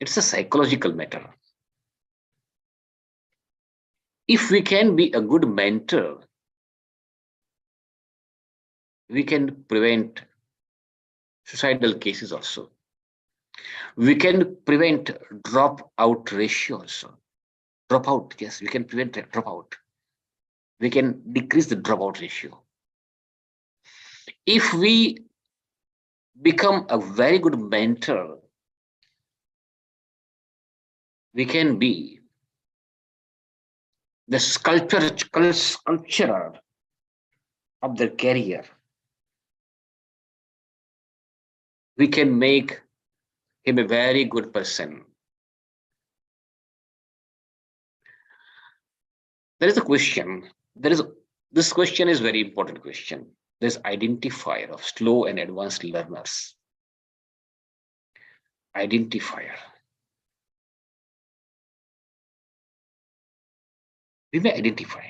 It's a psychological matter. If we can be a good mentor, we can prevent suicidal cases also. We can prevent dropout ratio also. Dropout, yes, we can prevent dropout. We can decrease the dropout ratio. If we become a very good mentor, we can be the sculpturer of their career. We can make him a very good person. There is a question. This question is very important question. There's identifier of slow and advanced learners. Identifier. We may identify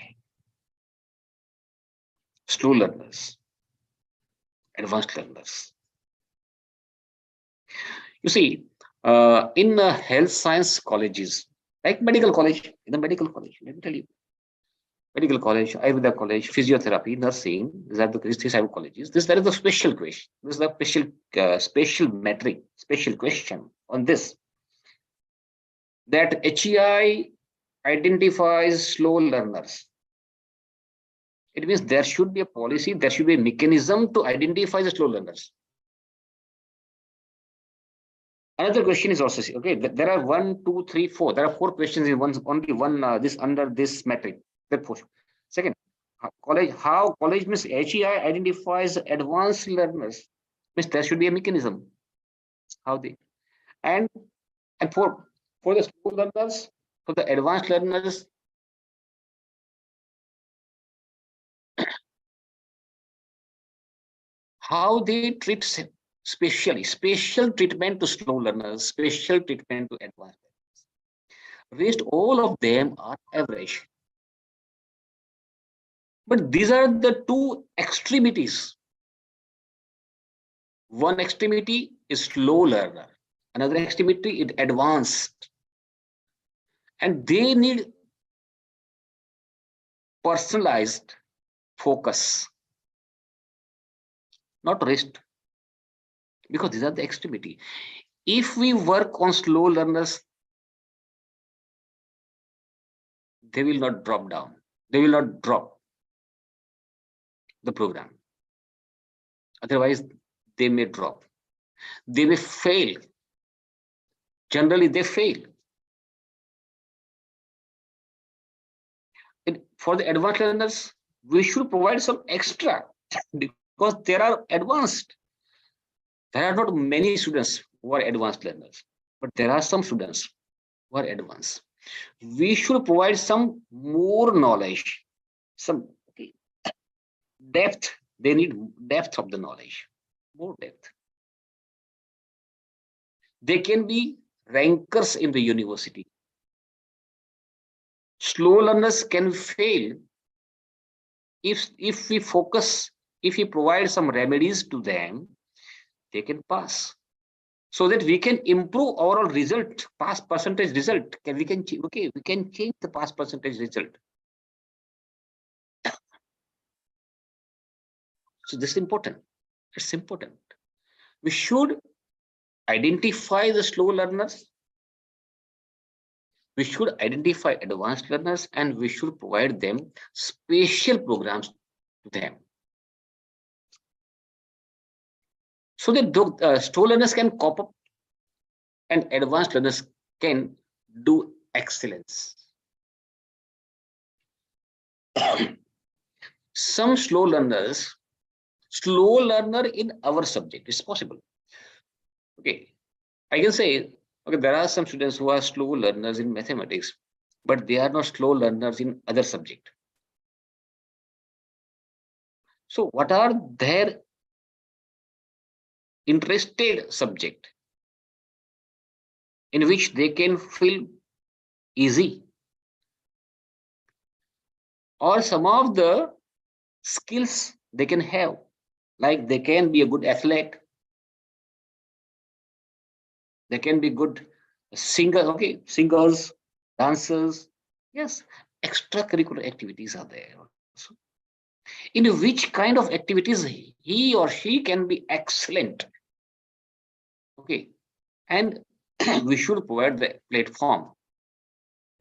slow learners, advanced learners. You see, in health science colleges, like medical college, in the medical college, let me tell you, medical college, Ayurveda college, physiotherapy, nursing, these are the three type of colleges. There is a special question. This is a special metric, special question on this. That HEI identifies slow learners. It means there should be a policy, there should be a mechanism to identify the slow learners. Another question is also, okay, there are 1, 2, 3, 4. There are 4 questions in only one this under this metric. Second, how college means HEI identifies advanced learners. Means there should be a mechanism. How they and for the slow learners, for the advanced learners, how they treat special treatment to slow learners, special treatment to advanced learners. Rest all of them are average. But these are the two extremities. One extremity is slow learner, another extremity is advanced. And they need personalized focus, not rest, because these are the extremity. If we work on slow learners, they will not drop down. They will not drop the program. Otherwise, they may drop. They may fail. Generally, they fail. For the advanced learners, we should provide some extra because they are advanced. There are not many students who are advanced learners, but there are some students who are advanced. We should provide some more knowledge, some depth. They need depth of the knowledge, more depth. They can be rankers in the university. Slow learners can fail if we focus, if we provide some remedies to them, they can pass. So that we can improve overall result, pass percentage result. We can change the pass percentage result. So this is important. It's important. We should identify the slow learners. We should identify advanced learners, and we should provide them special programs to them. So that slow learners can cope up and advanced learners can do excellence. Some slow learner in our subject is possible. Okay, I can say, okay, there are some students who are slow learners in mathematics, but they are not slow learners in other subject. So what are their interested subject in which they can feel easy, or some of the skills they can have, like they can be a good athlete, they can be good singers, okay, singers, dancers. Yes, extracurricular activities are there also, in which kind of activities he or she can be excellent. Okay, and we should provide the platform.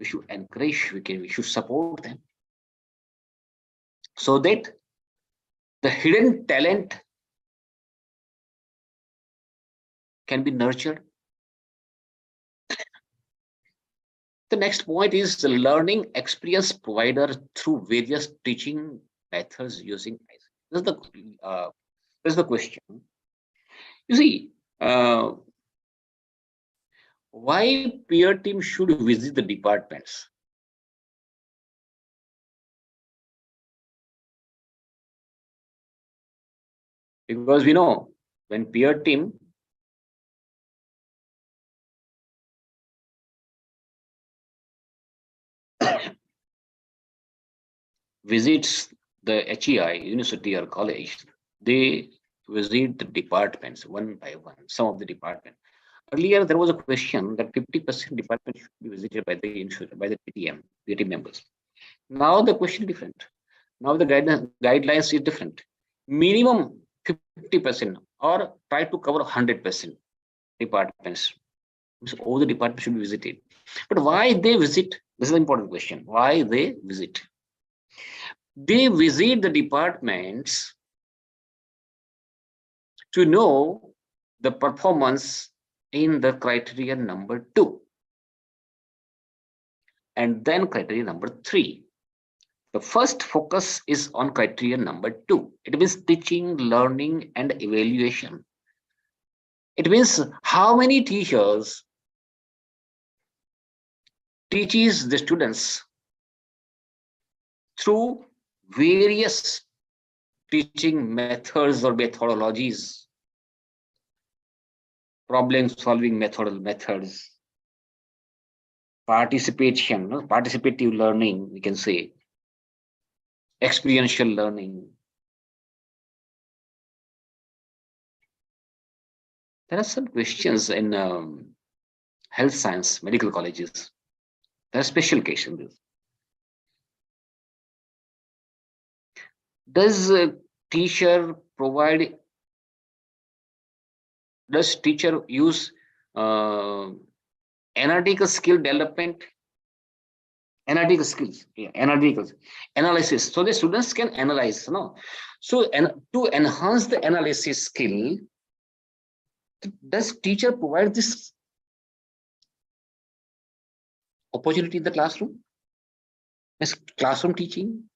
we should encourage, we should support them so that the hidden talent can be nurtured. The next point is the learning experience provider through various teaching methods using ICT. This is the question. You see, why peer team should visit the departments? Because we know when peer team visits the HEI, university or college, they visit the departments one by one, some of the departments. Earlier, there was a question that 50% department should be visited by the PTM members. Now the question is different. Now the guidelines is different. Minimum 50% or try to cover 100% departments. So all the departments should be visited. But why they visit? This is an important question. Why they visit? They visit the departments to know the performance in the criteria number 2. And then criteria number 3. The first focus is on criteria number 2. It means teaching, learning, and evaluation. It means how many teachers teaches the students through various teaching methods or methodologies, problem solving methods, participation, participative learning, we can say, experiential learning. There are some questions in health science, medical colleges. There are special cases. Does teacher use analytical skill development? Analytical skills, analysis. So the students can analyze, So to enhance the analysis skill, does teacher provide this opportunity in the classroom? As classroom teaching,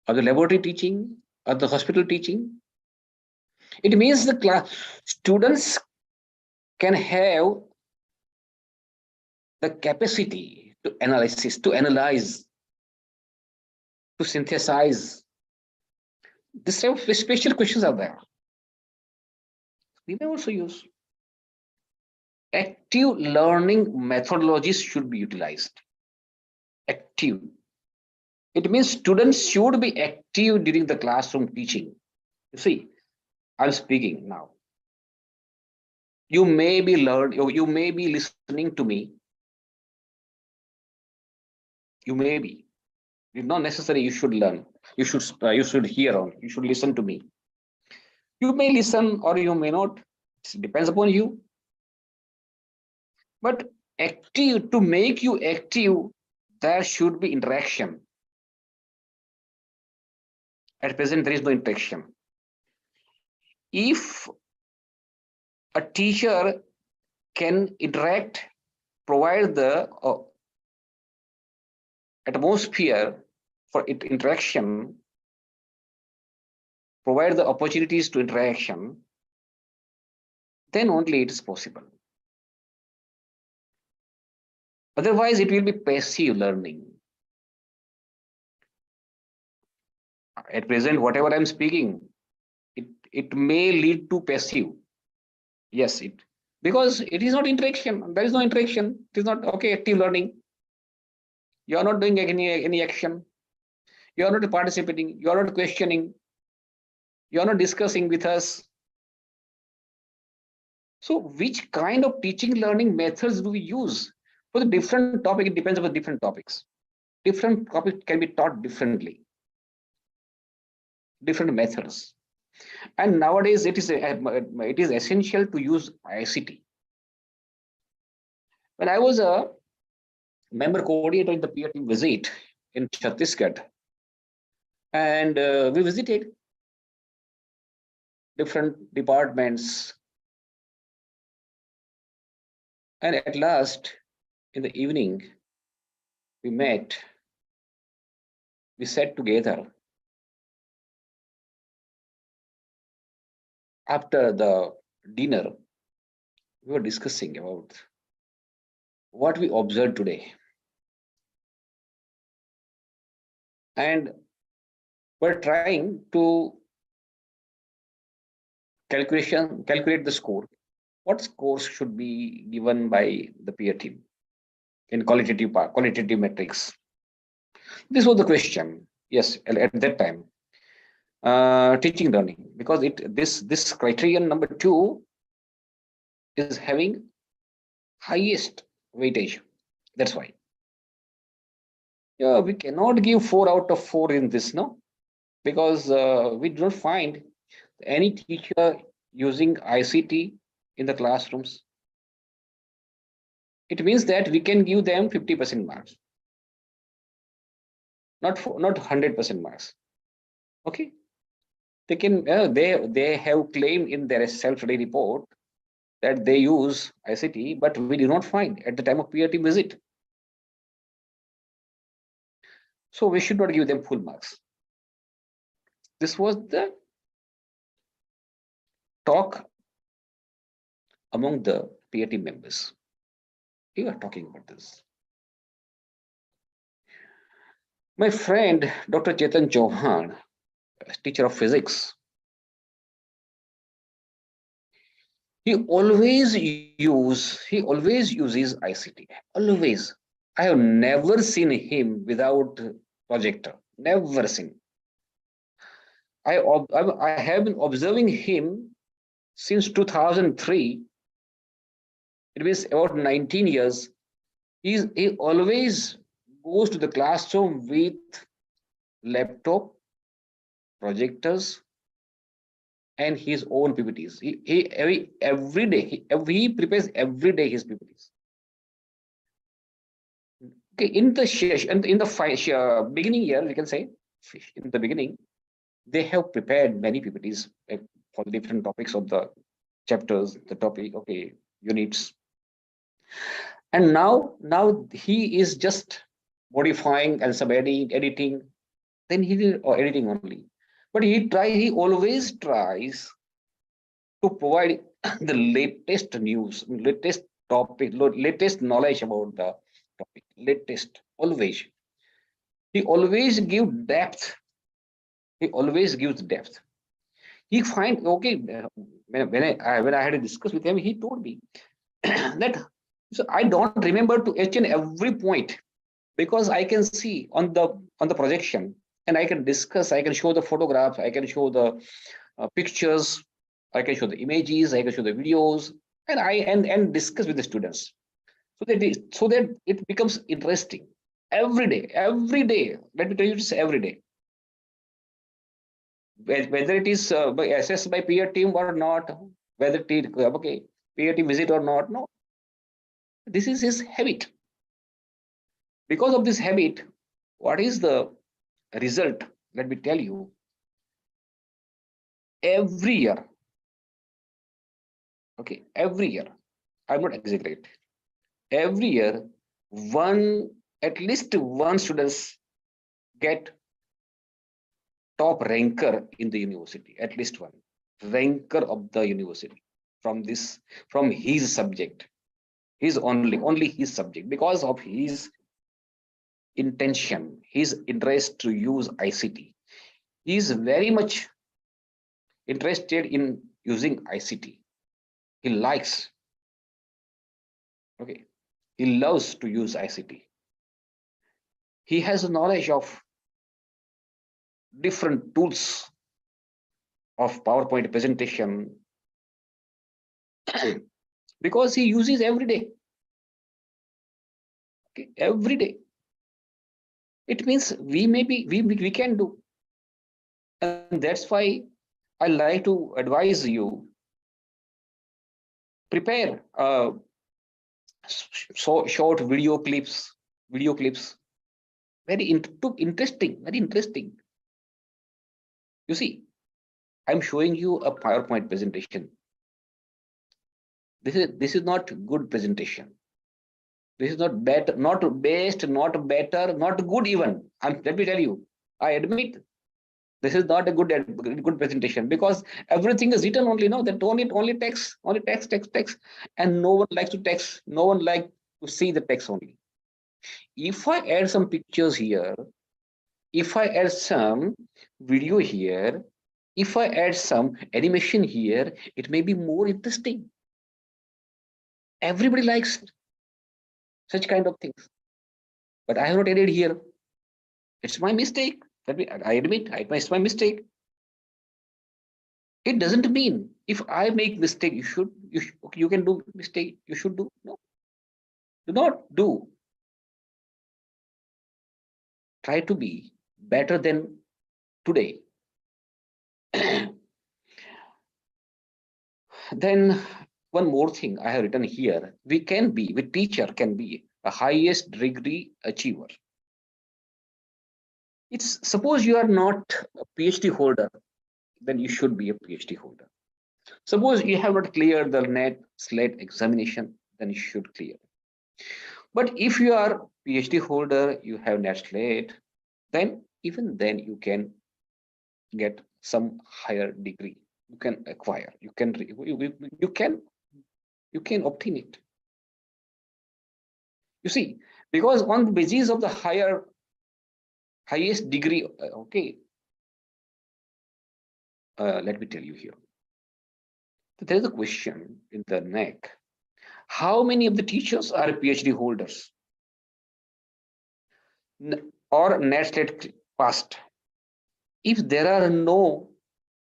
or the laboratory teaching, or the hospital teaching? It means the students can have the capacity to analyze, to synthesize. This type of special questions are there. We may also use active learning methodologies should be utilized. Active. It means students should be active during the classroom teaching. You see, I'm speaking now. You may be listening to me. You may be. It's not necessary you should learn. You should hear or you should listen to me. You may listen or you may not. It depends upon you. But active, to make you active, there should be interaction. At present, there is no interaction. If a teacher can interact, provide the atmosphere for interaction, provide the opportunities to interaction, then only it is possible. Otherwise, it will be passive learning. At present, whatever I'm speaking, it may lead to passive. Yes, because it is not interaction. There is no interaction. It is not active learning. You are not doing any action. You are not participating. You are not questioning. You are not discussing with us. So which kind of teaching learning methods do we use? For the different topic, it depends on the different topics. Different topics can be taught differently. Different methods. And nowadays, it is essential to use ICT. When I was a member coordinator in the peer team visit in Chhattisgarh, and we visited different departments. And at last, in the evening, we met, we sat together. After the dinner, we were discussing about what we observed today. And we're trying to calculate the score. What scores should be given by the peer team in qualitative metrics? This was the question. Yes, at that time, teaching learning, because this criterion number 2 is having highest weightage. That's why. Yeah, we cannot give 4 out of 4 in this, no, because we do not find any teacher using ICT in the classrooms. It means that we can give them 50% marks, not 100% marks. Okay, they can they have claimed in their self-study report that they use ICT, but we did not find at the time of peer team visit. So we should not give them full marks. This was the talk among the peer team members. We were talking about this. My friend, Dr. Chetan Chauhan, teacher of physics, he always uses ICT. Always. I have never seen him without projector. Never seen. I have been observing him since 2003. It means about 19 years. He always goes to the classroom with laptop, projectors, and his own PPTs. Every day he prepares every day his PPTs. Okay, in the beginning year, we can say in the beginning, they have prepared many PPTs for the different topics of the chapters, the topic, okay, units. And now he is just modifying and editing, then he did editing only. But he always tries to provide the latest news, latest topic, latest knowledge about the topic, latest, always. He always gives depth. He always gives depth. He find okay when I had to discuss with him, he told me that so I don't remember to each and every point because I can see on the projection and I can discuss, I can show the photographs, I can show the pictures, I can show the images, I can show the videos, and and discuss with the students so that it becomes interesting every day. Every day, let me tell you, this every day. Whether it is assessed by peer team or not, whether it is okay peer team visit or not, no. This is his habit. Because of this habit, what is the result? Let me tell you. Every year, okay, every year, I'm not exaggerating. Every year, at least one students get top ranker in the university, at least one ranker of the university from his subject, his only his subject, because of his intention, his interest to use ICT. He is very much interested in using ICT. He likes, okay, he loves to use ICT. He has knowledge of different tools of PowerPoint presentation because he uses every day. Okay, every day. It means we can do. And that's why I like to advise you, prepare short video clips, video clips. Very interesting, very interesting. You see, I'm showing you a PowerPoint presentation. This is not good presentation. This is not better, not best, not better, not good even. Let me tell you, I admit this is not a good presentation because everything is written only. No, that only text, text, and no one likes to text. No one likes to see the text only. If I add some pictures here, if I add some video here, if I add some animation here, it may be more interesting. Everybody likes such kind of things, but I have not added here. It's my mistake. I admit it's my mistake. It doesn't mean if I make mistake, you can do mistake. You should do. No, do not do. Try to be better than today. Then one more thing I have written here: with teacher can be a highest degree achiever. It's suppose you are not a PhD holder, then you should be a PhD holder. Suppose you have not cleared the net SLAT examination, then you should clear. But if you are PhD holder, you have net SLAT, then even then you can get some higher degree. You can acquire. You can obtain it. You see, because on the basis of the highest degree, okay. Let me tell you here. There is a question in the neck. How many of the teachers are PhD holders or net SLAT passed? If there are no,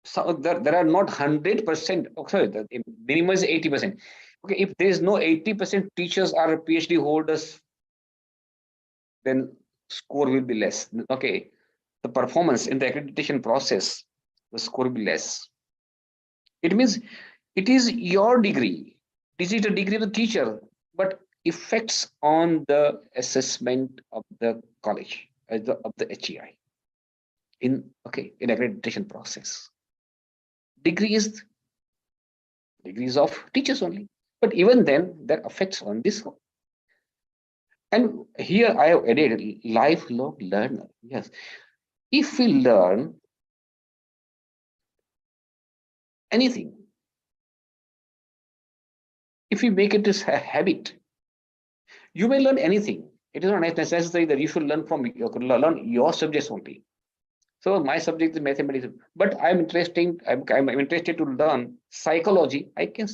so there are not 100%, oh, sorry, the minimum is 80%. Okay, if there is no 80% teachers are PhD holders, then score will be less. Okay, the performance in the accreditation process, the score will be less. It means it is your degree. This is the degree of the teacher, but effects on the assessment of the college, of the HEI in accreditation process. Degrees of teachers only, but even then that affects on this one. And here I have added lifelong learner. Yes, if we learn anything, if we make it as a habit, you may learn anything. It is not necessary that you should learn learn your subjects only. So my subject is mathematics, but I'm interested to learn psychology. I can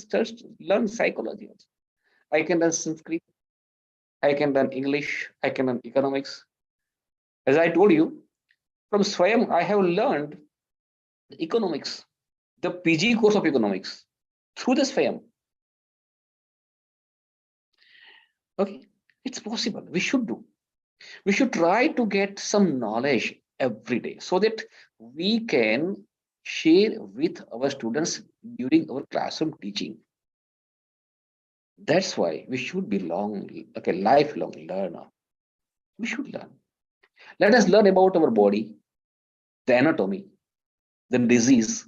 learn psychology also. I can learn Sanskrit. I can learn English. I can learn economics. As I told you, from Swayam, I have learned economics, the PG course of economics through the Swayam. Okay, it's possible. We should do. We should try to get some knowledge every day so that we can share with our students during our classroom teaching. That's why we should be lifelong learner. We should learn. Let us learn about our body, the anatomy, the disease.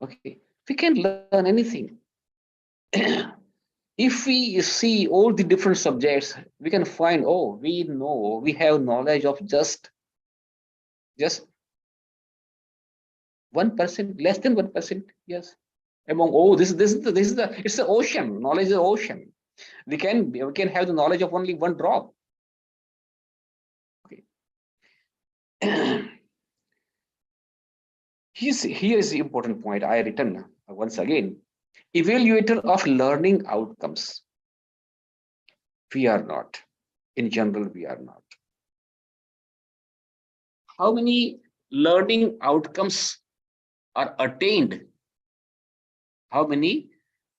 Okay, we can learn anything. If we see all the different subjects, we can find, we have knowledge of just 1%, less than 1%. Yes, among it's the ocean. Knowledge is the ocean. We can have the knowledge of only one drop. Okay. Here is the important point I written once again. Evaluator of learning outcomes. We are not. In general, we are not. How many learning outcomes are attained? How many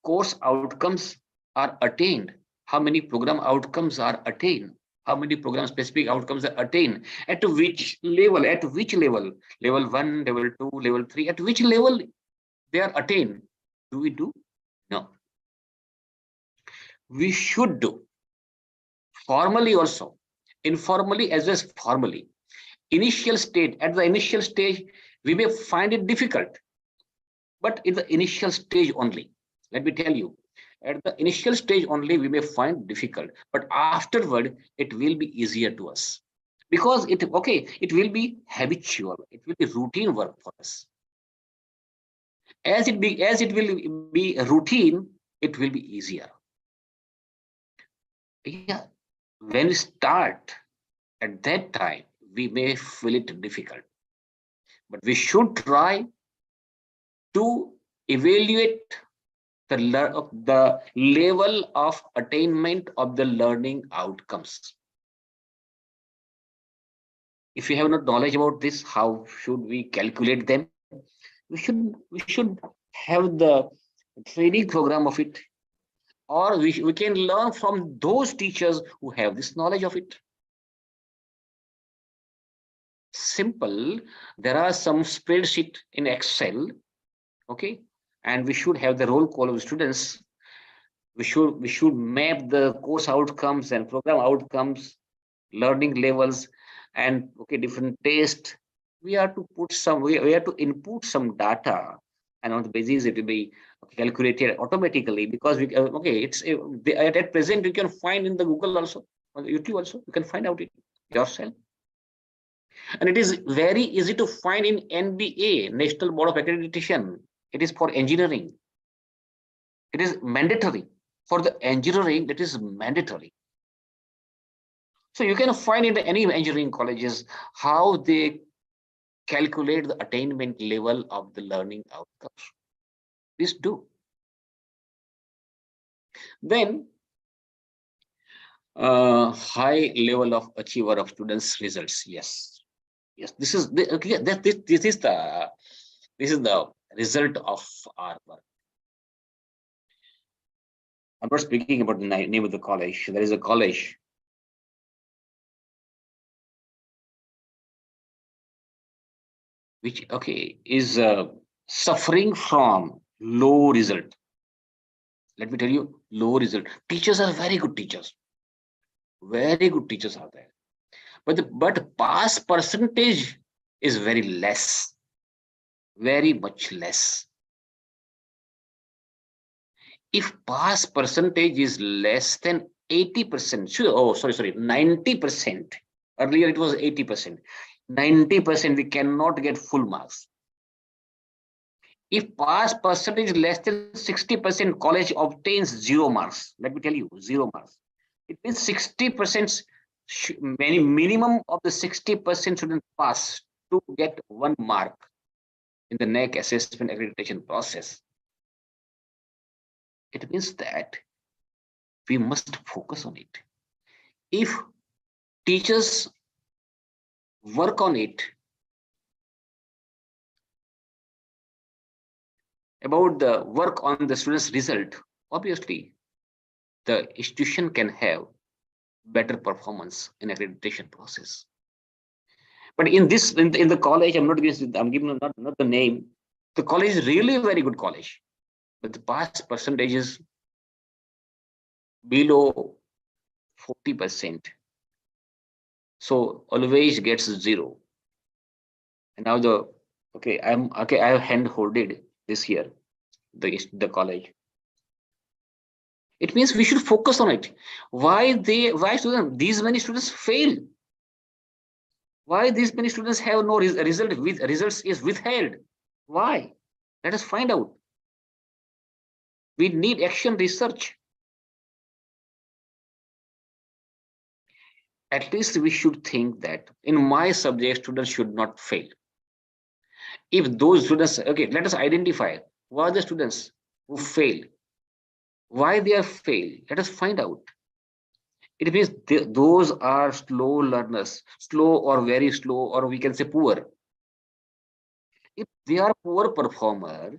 course outcomes are attained? How many program outcomes are attained? How many program specific outcomes are attained? At which level? Level 1, level 2, level 3. At which level they are attained? Do we do? No. We should do. Formally also, informally as well as formally. At the initial stage, we may find it difficult, but in the initial stage only. Let me tell you, at the initial stage only, we may find difficult, but afterward, it will be easier to us because it will be habitual, it will be routine work for us. As it will be a routine, it will be easier. Yeah, when we start at that time, we may feel it difficult, but we should try to evaluate the level of attainment of the learning outcomes. If we have not knowledge about this, how should we calculate them? We should have the training program of it, or we can learn from those teachers who have this knowledge of it. Simple. There are some spreadsheet in Excel, okay, and we should have the roll call of students. We should map the course outcomes and program outcomes, learning levels, and different tests. We have to input some data, and on the basis it will be calculated automatically, because we at present you can find in the Google also, on the YouTube also, you can find out it yourself. And it is very easy to find in NBA, National Board of Accreditation. It is for engineering. It is mandatory for the engineering. That is mandatory. So you can find in any engineering colleges how they calculate the attainment level of the learning outcomes. Please do. Then high level of achiever of students' results. Yes, this is the result of our work. I'm not speaking about the name of the college. There is a college which is suffering from low result. Let me tell you, low result. Teachers are very good teachers. Very good teachers are there, but pass percentage is very less, very much less. If pass percentage is less than 80%, 90%. Earlier it was 80%. 90%, we cannot get full marks. If pass percentage less than 60%, college obtains 0 marks. Let me tell you, 0 marks. It means 60%, minimum of the 60% shouldn't pass to get 1 mark in the NAAC assessment accreditation process. It means that we must focus on it. If teachers work on it, about the work on the students' result, obviously the institution can have better performance in accreditation process. But in the college, I'm giving not the name. The college is really a very good college, but the pass percentage is below 40%. So always gets 0. And now I have hand-holded this year the college. It means we should focus on it. Why these many students fail? Why these many students have no result? With results is withheld? Why? Let us find out. We need action research. At least we should think that in my subject, students should not fail. If those students, let us identify who are the students who fail. Why they are failed? Let us find out. It means those are slow learners, slow or very slow, or we can say poor. If they are poor performer,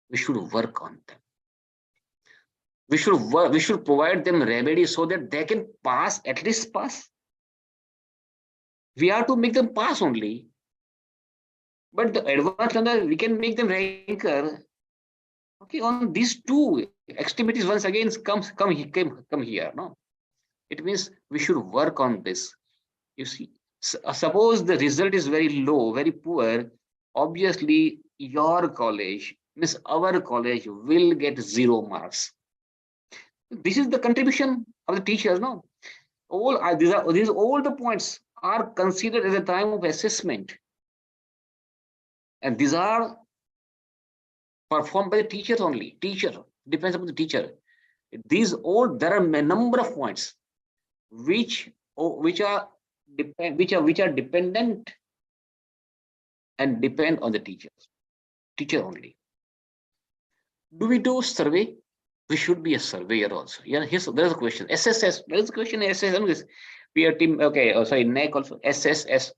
we should work on them. We should provide them remedies so that they can pass, at least pass. We have to make them pass only. But the advanced learner, we can make them ranker. On these two extremities, once again come here. No, It means we should work on this. You see, suppose the result is very low, very poor, obviously your college, means our college will get 0 marks. This is the contribution of the teachers, no? These all the points are considered at the time of assessment. And these are performed by the teachers only. Teacher, depends upon the teacher. These all, there are a number of points which are dependent and depend on the teacher only. Do we do survey? We should be a surveyor also. Yeah, there's a question. SSS, there's a question. SSS, peer team. Okay, sorry, NEC also. SSS,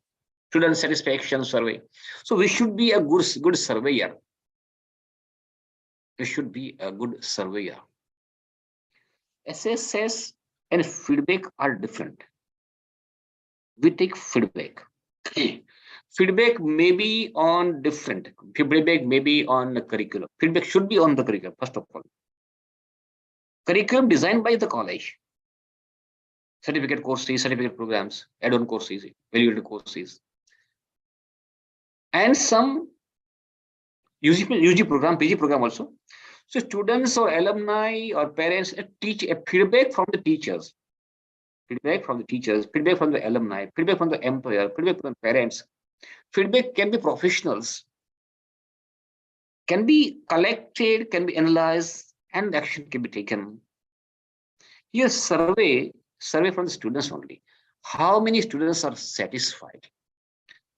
student satisfaction survey. So we should be a good surveyor. We should be a good surveyor. SSS and feedback are different. We take feedback. Feedback may be on different. Feedback may be on the curriculum. Feedback should be on the curriculum, first of all. Curriculum designed by the college. Certificate courses, certificate programs, add-on courses, value-added courses. And some UG program, PG program also. So students or alumni or parents teach a feedback from the teachers. Feedback from the teachers, feedback from the alumni, feedback from the employer, feedback from the parents. Feedback can be professionals, can be collected, can be analyzed, and action can be taken. Here, survey from the students only. How many students are satisfied?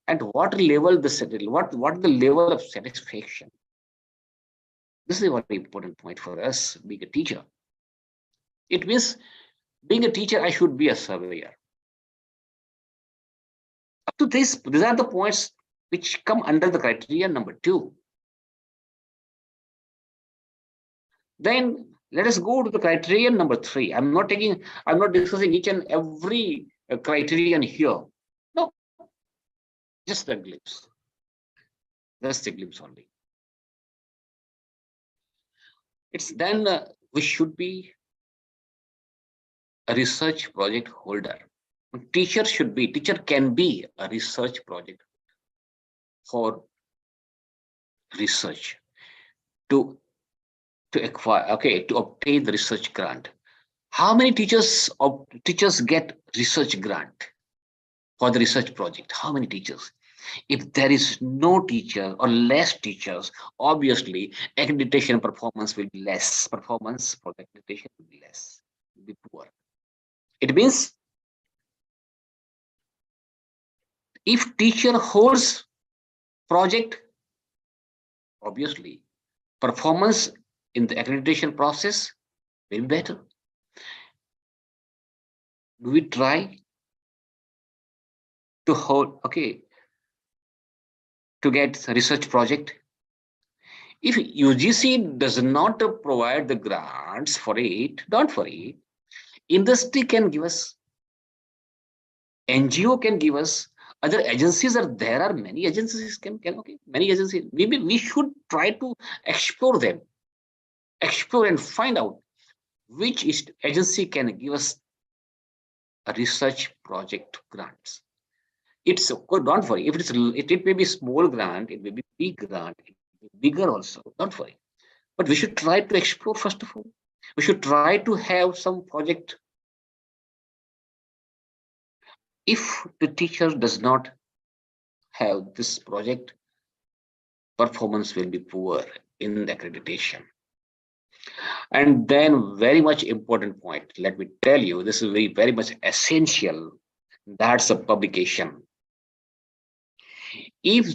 And what level what the level of satisfaction? This is a very important point for us being a teacher. It means being a teacher, I should be a surveyor. Up to this, these are the points which come under the criteria number 2. Then let us go to the criterion number 3. I'm not discussing each and every criterion here. No, just a glimpse. Just a glimpse only. It's then we should be a research project holder. Teacher can be a research project for research to acquire, to obtain the research grant. How many teachers get research grant for the research project? How many teachers? If there is no teacher or less teachers, obviously accreditation performance will be less. Performance for the accreditation will be less, will be poor. It means if teacher holds project, obviously performance in the accreditation process will be better. Do we try to hold, to get a research project? If UGC does not provide the grants for it, don't worry. Industry can give us, NGO can give us, other agencies are there. Are many agencies many agencies. Maybe we should try to explore them, explore and find out which agency can give us a research project grants. It's of course, don't worry. If it may be small grant, it may be big grant, it may be bigger also. Don't worry. But we should try to explore first of all. We should try to have some project. If the teacher does not have this project, performance will be poor in the accreditation. And then very much important point, let me tell you, this is very much essential. That's a publication. If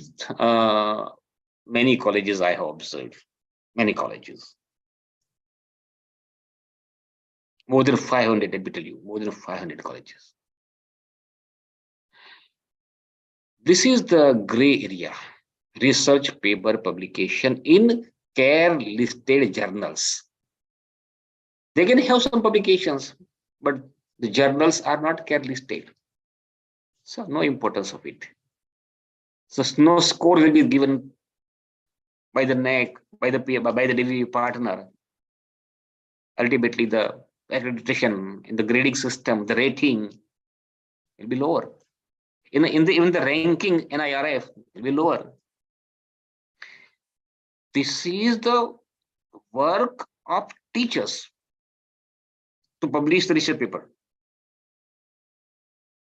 many colleges I have observed, many colleges, more than 500, let me tell you, more than 500 colleges. This is the gray area, research paper publication in care listed journals. They can have some publications, but the journals are not care listed. So no importance of it. So no score will be given by the NEC, by the delivery partner. Ultimately, the accreditation, in the grading system, the rating will be lower. Even the ranking NIRF will be lower. This is the work of teachers to publish the research paper,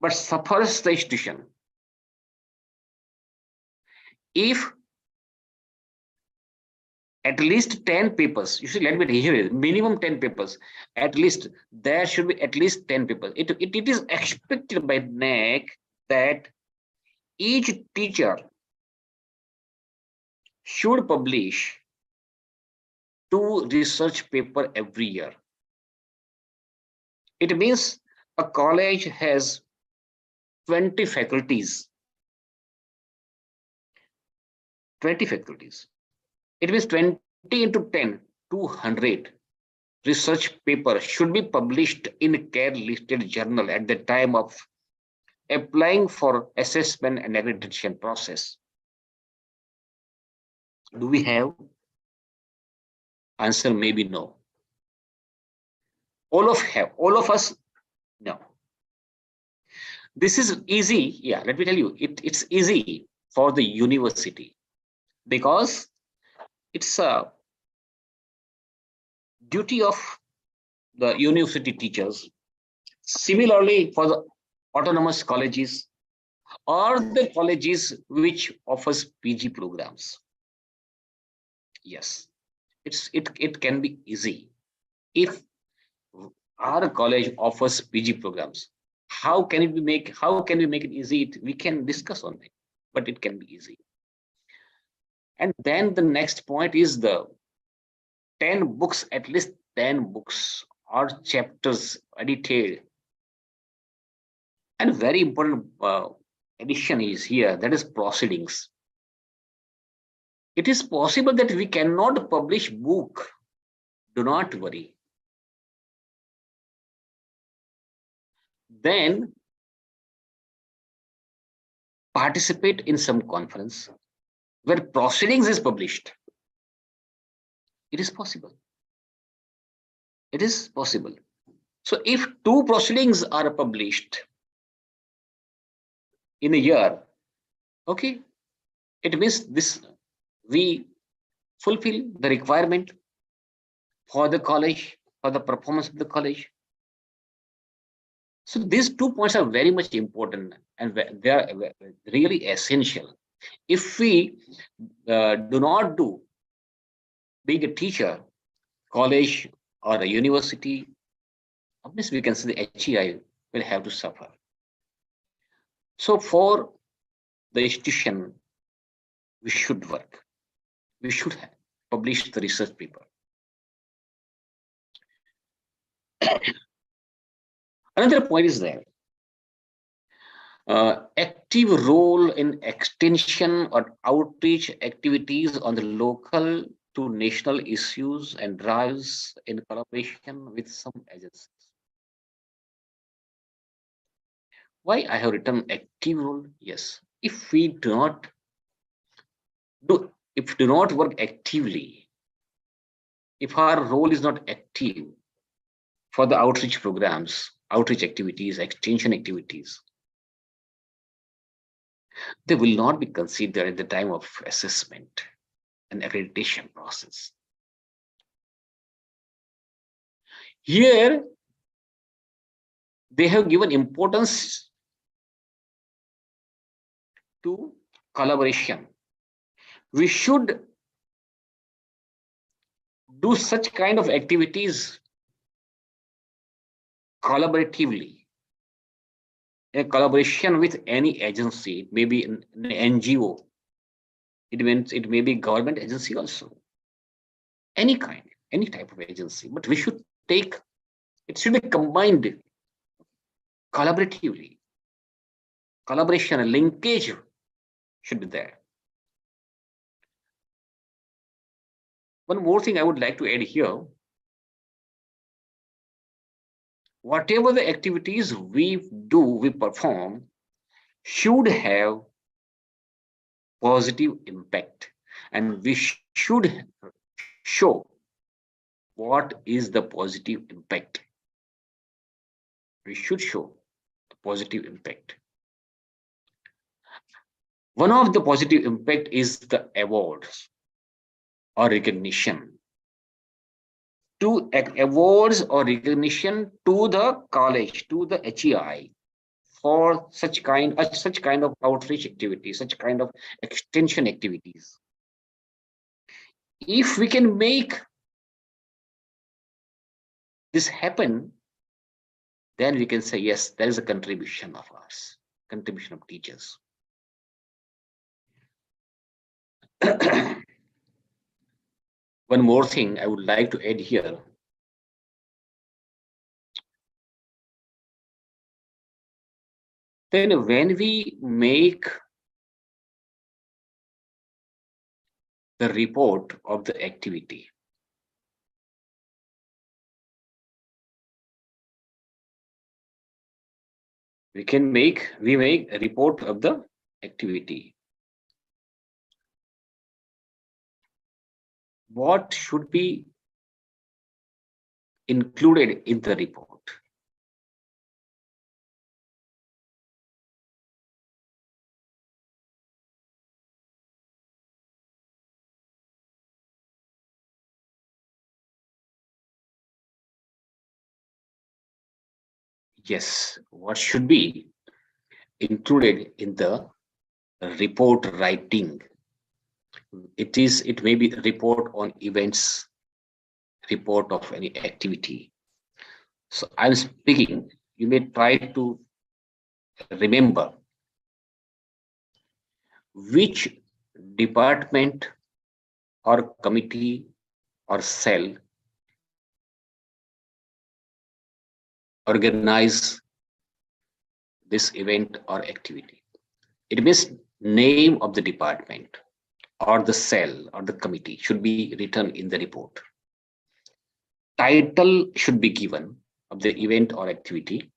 but suffers the institution. If at least 10 papers, you see, let me here, minimum 10 papers, at least there should be at least 10 papers. It is expected by NAC that each teacher should publish 2 research paper every year. It means a college has 20 faculties. 20 faculties. It means 20 into 10, 200 research paper should be published in care listed journal at the time of applying for assessment and accreditation process. Do we have? Answer may be no. All of us, no. This is easy. Yeah, let me tell you, it's easy for the university because it's a duty of the university teachers. Similarly, for the autonomous colleges or the colleges which offers PG programs. Yes, it can be easy if our college offers PG programs. How can we make it easy? We can discuss on it, but it can be easy. And then the next point is the 10 books, at least 10 books or chapters edited. And very important addition is here, that is proceedings. It is possible that we cannot publish book. Do not worry. Then participate in some conference where proceedings is published. It is possible. It is possible. So if 2 proceedings are published in a year, okay, it means this we fulfill the requirement for the college, for the performance of the college. So these 2 points are very much important and they are really essential. If we do not do, being a teacher, college or a university, obviously we can see the HEI will have to suffer. So for the institution, we should work. We should have published the research paper. Another point is there. Active role in extension or outreach activities on the local to national issues and drives in collaboration with some agencies. Why I have written active role? Yes, if we do not work actively, if our role is not active for the outreach programs, outreach activities, extension activities, they will not be considered at the time of assessment and accreditation process. Here, they have given importance to collaboration. We should do such kind of activities collaboratively, a collaboration with any agency. It may be an NGO, it may be government agency also, any kind, any type of agency, but we should take, it should be combined collaboratively. Collaboration and linkage should be there. One more thing I would like to add here. Whatever the activities we perform should have positive impact, and we should show what is the positive impact. We should show the positive impact. One of the positive impact is the awards or recognition. To awards or recognition to the college, to the HEI, for such kind of outreach activities, such kind of extension activities. If we can make this happen, then we can say, yes, there is a contribution of ours, contribution of teachers. One more thing I would like to add here. Then when we make the report of the activity, we make a report of the activity. What should be included in the report? Yes, what should be included in the report writing? It may be a report on events, report of any activity. So I'm speaking, you may try to remember which department or committee or cell organize this event or activity. It means name of the department or the cell or the committee should be written in the report. Title should be given of the event or activity.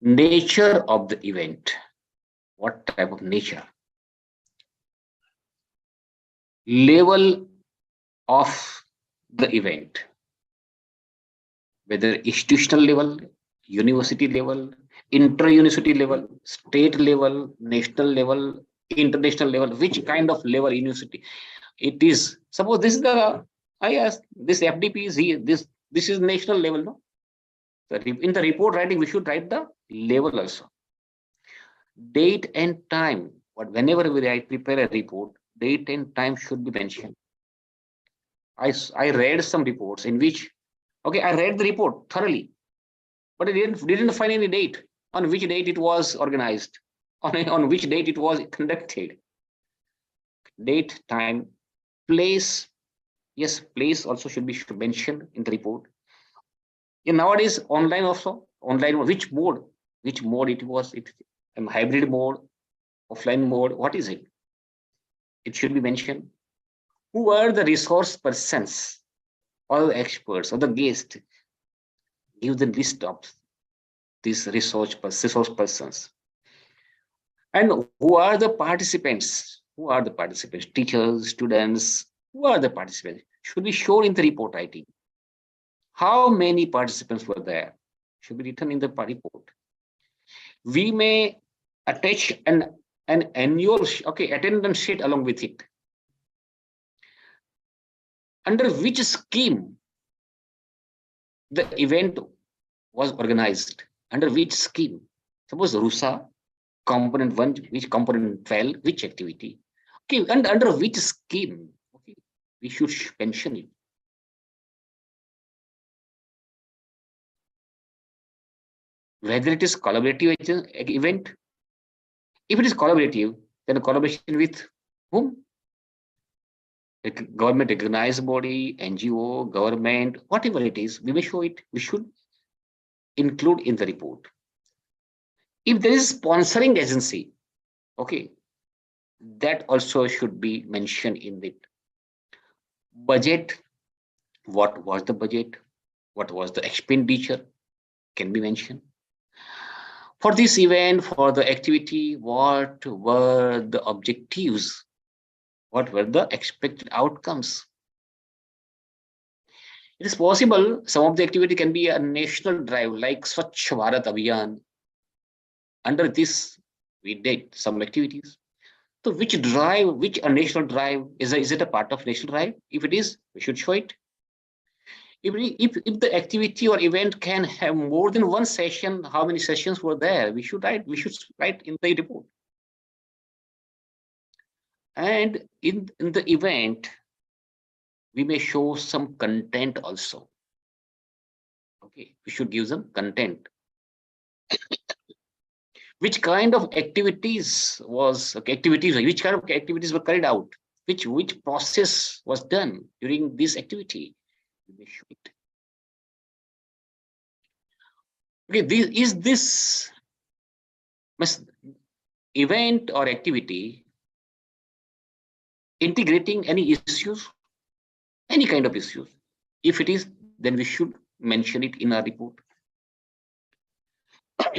Nature of the event. What type of nature? Level of the event. Whether institutional level, university level, inter-university level, state level, national level, international level, which kind of level university it is. Suppose this is the, I ask, this FDP is here, this is national level, no? So in the report writing, we should write the level also. Date and time. Whenever we prepare a report, date and time should be mentioned. I read some reports in which, okay, I read the report thoroughly, but I didn't find any date on which date it was organized, on which date it was conducted. Date, time, place. Yes, place also should be mentioned in the report. And nowadays, online also, online, which mode it was, hybrid mode, offline mode, what is it? It should be mentioned. Who are the resource persons or the experts or the guest? Give the list of these resource persons. And who are the participants? Who are the participants? Teachers, students, who are the participants? Should be shown in the report writing. How many participants were there? Should be written in the report. We may attach an annual, attendance sheet along with it. Under which scheme the event was organized? Under which scheme? Suppose RUSA, component 1, which component 12, which activity? Okay, and under which scheme? Okay, we should mention it. Whether it is collaborative event. If it is collaborative, then a collaboration with whom? A government recognized body, NGO, government, whatever it is, we may show it. We should include in the report. If there is sponsoring agency, okay, that also should be mentioned in it. Budget, what was the budget? What was the expenditure? Can be mentioned. For this event, for the activity, what were the objectives? What were the expected outcomes? It is possible some of the activity can be a national drive like Swachh Bharat Abhiyan. Under this, we did some activities. So which drive, which a national drive, is it a part of national drive? If it is, we should show it. If the activity or event can have more than one session, how many sessions were there? We should write in the report. And in the event, we may show some content also. Okay, we should give them content. Which kind of activities which kind of activities were carried out? Which process was done during this activity? We may show it. Okay, this event or activity integrating any issues, any kind of issues? If it is, then we should mention it in our report.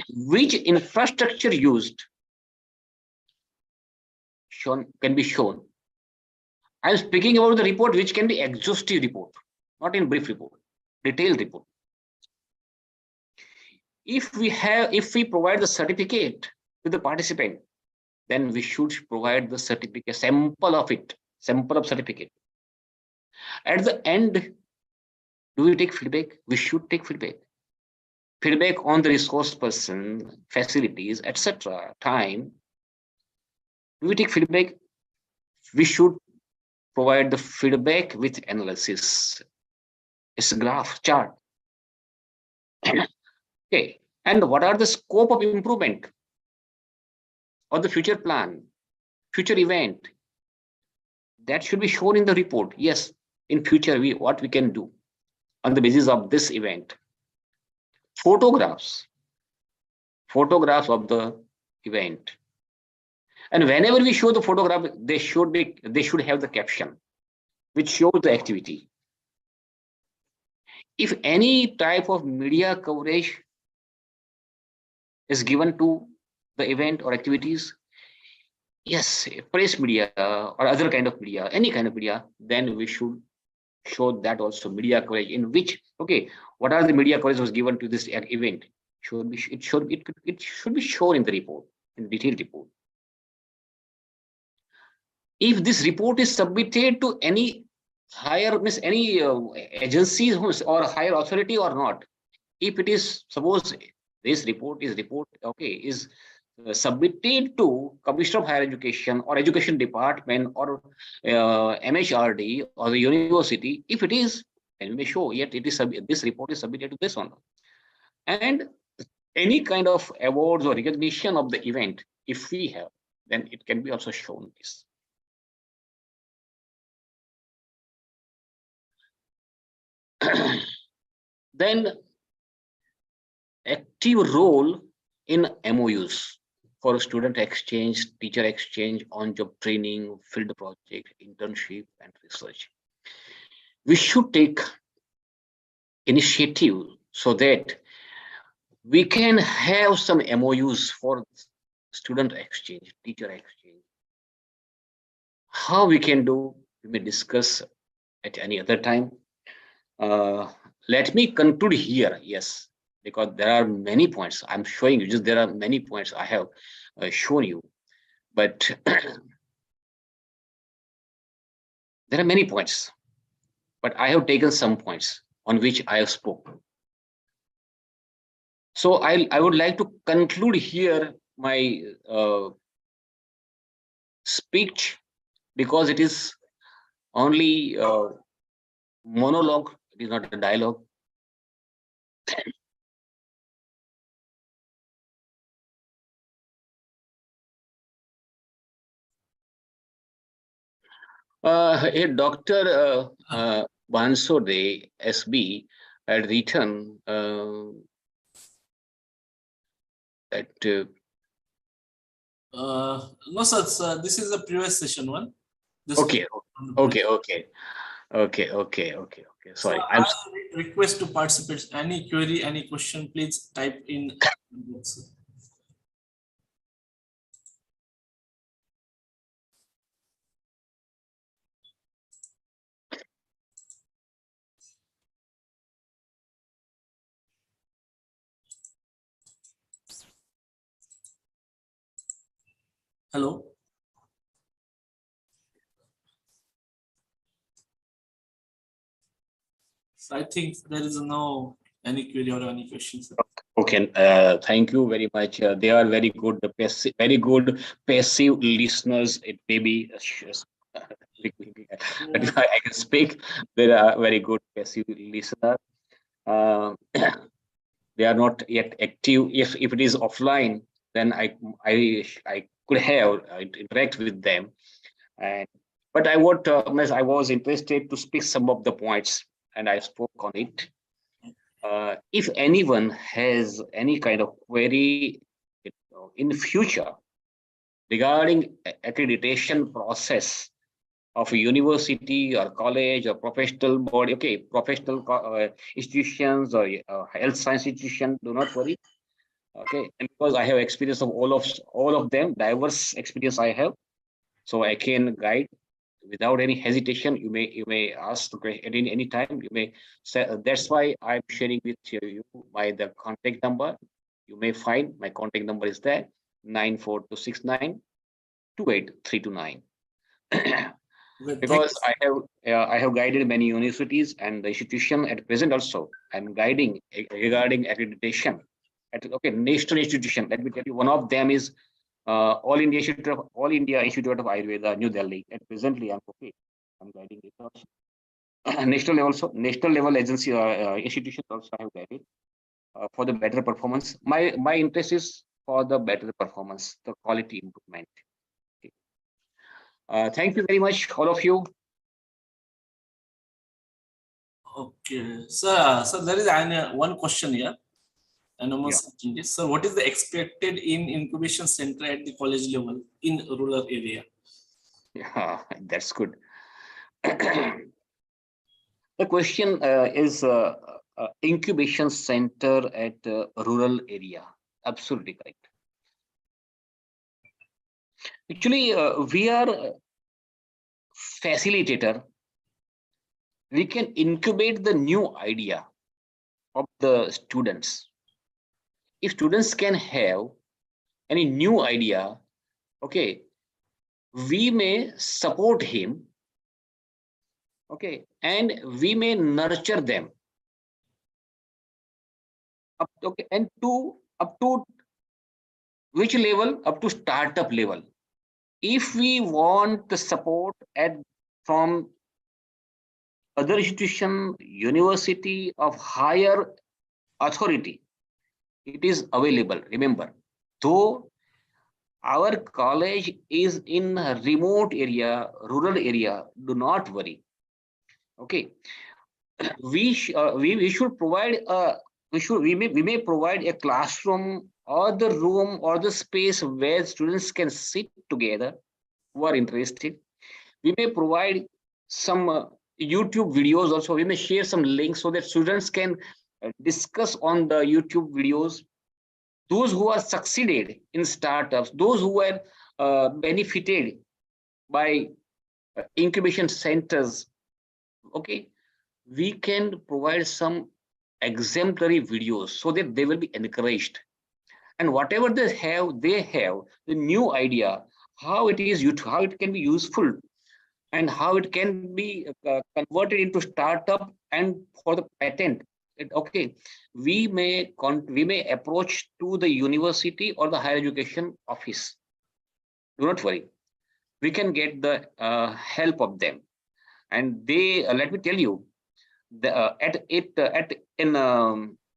Which infrastructure used can be shown. I'm speaking about the report which can be exhaustive report, not in brief report, detailed report. If we provide the certificate to the participant, then we should provide the certificate, sample of certificate. At the end, do we take feedback? We should take feedback. Feedback on the resource person, facilities, etc., time. Do we take feedback? We should provide the feedback with analysis. It's a graph chart. Okay. And what are the scope of improvement or the future plan, future event? That should be shown in the report. Yes, in future, what we can do on the basis of this event. Photographs of the event. And whenever we show the photograph, they should have the caption which shows the activity. If any type of media coverage is given to the event or activities, yes, press media or other kind of media, any kind of media, then we should show that also media coverage in which, okay, what are the media coverage was given to this event? It should be shown in the report, in the detailed report. If this report is submitted to any higher any agency or higher authority or not, if it is, suppose this report is submitted to Commissioner of Higher Education or Education Department or MHRD or the university, if it is, then we may show yet it is this report is submitted to this one. And any kind of awards or recognition of the event, if we have, then it can be also shown this. Then active role in MOUs for student exchange, teacher exchange, on-job training, field project, internship, and research. We should take initiative so that we can have some MOUs for student exchange, teacher exchange. How we can do, we may discuss at any other time. Let me conclude here, yes, because there are many points I'm showing you, there are many points I have shown you, but there are many points, but I have taken some points on which I have spoken. So I would like to conclude here my speech, because it is only monologue, it is not a dialogue. A Dr. Bansode SB had written that no, sir. This is the previous session one. Okay. Sorry. So I request to participate. Any query, any question, please type in. Hello. So I think there is no any query or any questions. Okay, thank you very much. They are very good, very good passive listeners. It may be, but Yeah. I can speak. They are very good passive listener. Uh, they are not yet active. If it is offline, then I could have interact with them. And but I was interested to speak some of the points, and I spoke on it. If anyone has any kind of query in future regarding accreditation process of a university or college or professional body, okay, professional institutions or health science institution, do not worry. Okay, and because I have experience of all of them, diverse experience I have, so I can guide without any hesitation. You may ask the question at any time. You may say, that's why I'm sharing with you by the contact number. You may find my contact number is there, 94269 Okay, because thanks. I have guided many universities and the institution at present also. I'm guiding regarding accreditation at national institution. Let me tell you, one of them is All India Institute of Ayurveda, New Delhi. And presently, I'm guiding it also. National level agency institutions also I have guided for the better performance. My interest is for the better performance, the quality improvement. Okay. Thank you very much, all of you. Okay, so there is one question here. And Yeah, almost this. So what is the expected in incubation center at the college level in rural area? yeah, that's good. The question is incubation center at rural area. Absolutely correct. Actually, we are facilitator. We can incubate the new idea of the students. If students can have any new idea, okay, we may support him, okay, and we may nurture them okay, and up to which level? Up to startup level. If we want the support from other institution, university of higher authority, it is available. Remember, though our college is in a remote area, rural area, do not worry. Okay, we should provide we may provide a classroom or the room or the space where students can sit together who are interested. We may provide some YouTube videos also. We may share some links so that students can discuss on the YouTube videos. Those who are succeeded in startups, those who are benefited by incubation centers, okay, we can provide some exemplary videos so that they will be encouraged. And whatever they have the new idea, how it can be useful and how it can be converted into startup and for the patent. Okay, we may approach to the university or the higher education office. Do not worry, we can get the help of them. And they let me tell you, the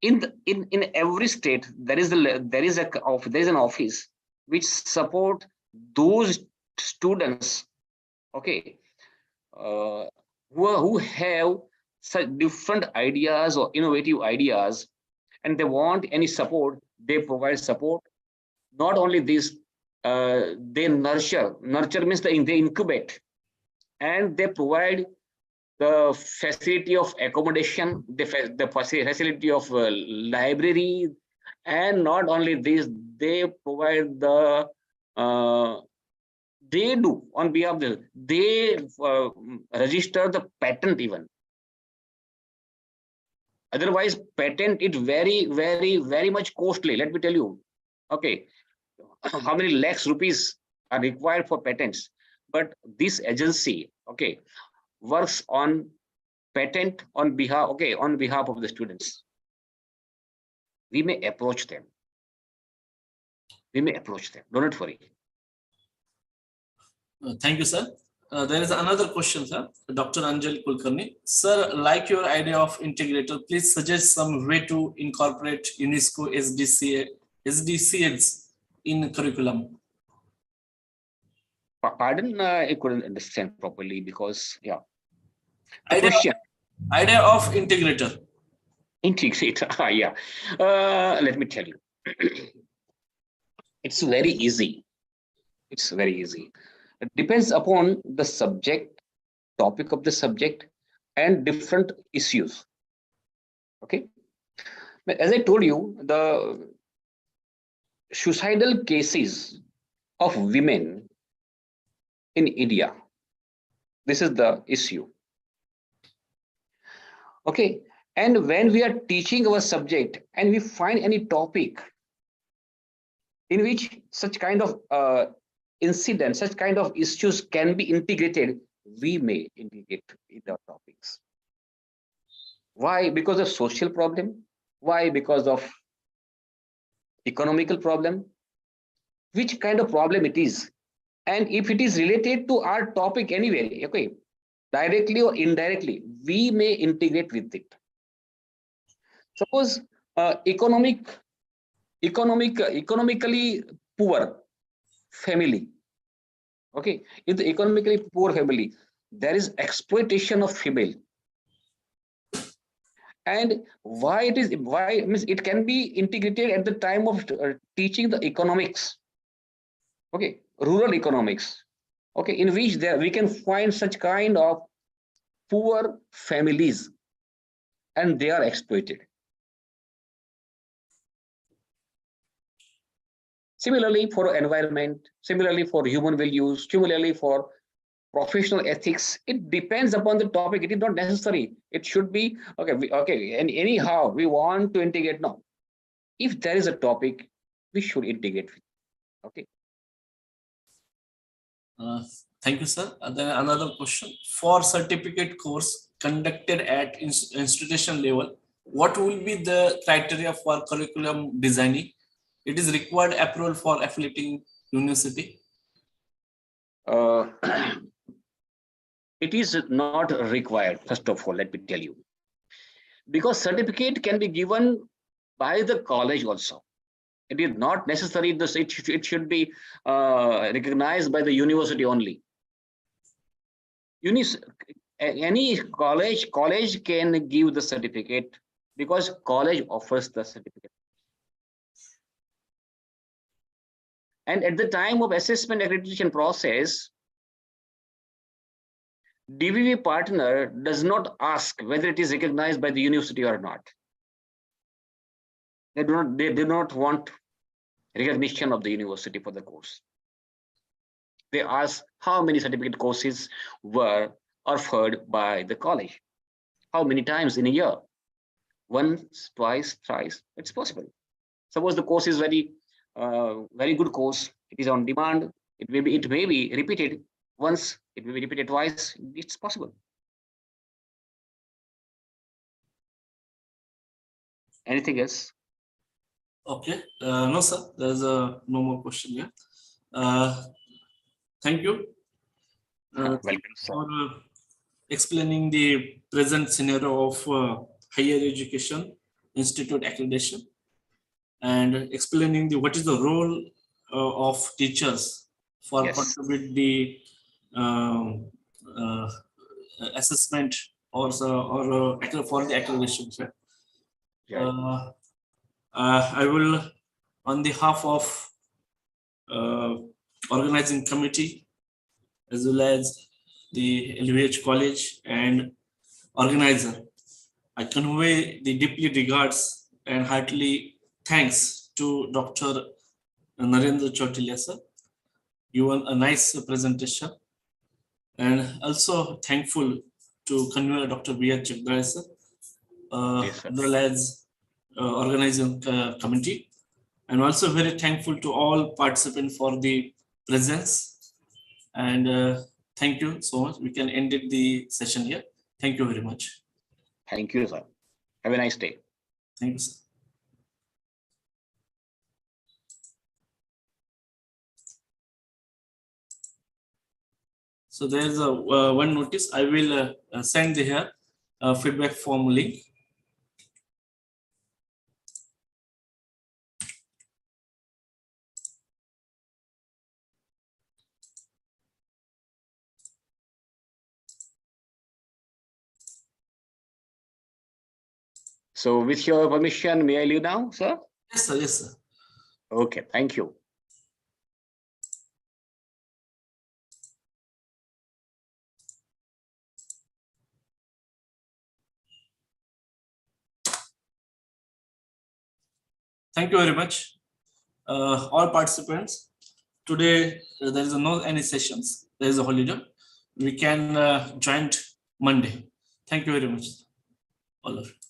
in every state there is an office which support those students, okay, uh, who have such different ideas or innovative ideas, and they want any support. They provide support. Not only this, they nurture means they incubate, and they provide the facility of accommodation, the facility of library, and not only this, they provide uh, they do on behalf of they register the patent even. Otherwise, patent it very much costly. Let me tell you. Okay, how many lakhs rupees are required for patents, but this agency, okay, works on patent on behalf, okay, on behalf of the students. We may approach them. We may approach them. Do not worry. Thank you, sir. There is another question, sir. Dr. Anjali Kulkarni. Sir, like your idea of integrator, please suggest some way to incorporate UNESCO SDCs in curriculum. Pardon, I couldn't understand properly because, yeah. The Idea, question. Idea of integrator. Integrator, yeah. Let me tell you. It's very easy. It's very easy. It depends upon the subject, topic of the subject, and different issues. Okay. As I told you, the suicidal cases of women in India, this is the issue. Okay. And when we are teaching our subject and we find any topic in which such kind of incidents, such kind of issues can be integrated, we may integrate in the topics. Why? Because of social problem. Why? Because of economical problem. Which kind of problem it is? And if it is related to our topic anyway, okay, directly or indirectly, we may integrate with it. Suppose economically poor family. Okay, in the economically poor family, there is exploitation of female. And why means it can be integrated at the time of teaching the economics. Okay, rural economics. Okay, in which there we can find such kind of poor families and they are exploited. Similarly for environment, similarly for human values, similarly for professional ethics, it depends upon the topic. It is not necessary. It should be, okay, and anyhow, we want to integrate now. If there is a topic, we should integrate. Okay. Thank you, sir. Then another question. For certificate course conducted at institution level, what will be the criteria for curriculum designing? It is required approval for affiliating university. It is not required, first of all, let me tell you. Because certificate can be given by the college also. It is not necessary, it should be recognized by the university only. Any college can give the certificate because college offers the certificate. And at the time of assessment accreditation process, DVV partner does not ask whether it is recognized by the university or not. They do not want recognition of the university for the course. They ask how many certificate courses were offered by the college. How many times in a year? Once, twice, thrice, it's possible. Suppose the course is very good course, it is on demand, it may be repeated once, it may be repeated twice, it's possible. Anything else? Okay, no sir, there's no more question here. Thank you. Welcome, sir. For explaining the present scenario of higher education institute accreditation and explaining what is the role of teachers for contribute the assessment or for the accreditation. Yeah. I will, on behalf of organizing committee as well as the LVH College and organizer, I convey the deeply regards and heartily thanks to Dr. Narendra Chotilia sir. Given a nice presentation, and also thankful to convener Dr. B.R. Chagdaya sir, as well as organizing committee, and also very thankful to all participants for the presence. And thank you so much. We can end it the session here. Thank you very much. Thank you, sir. Have a nice day. Thank you, sir. So there's a one notice. I will send here feedback form link. So with your permission, may I leave now, sir? Yes, sir. Yes, sir. Okay, thank you. Thank you very much, all participants. Today there is no any sessions. There is a holiday. We can join Monday. Thank you very much, all of you.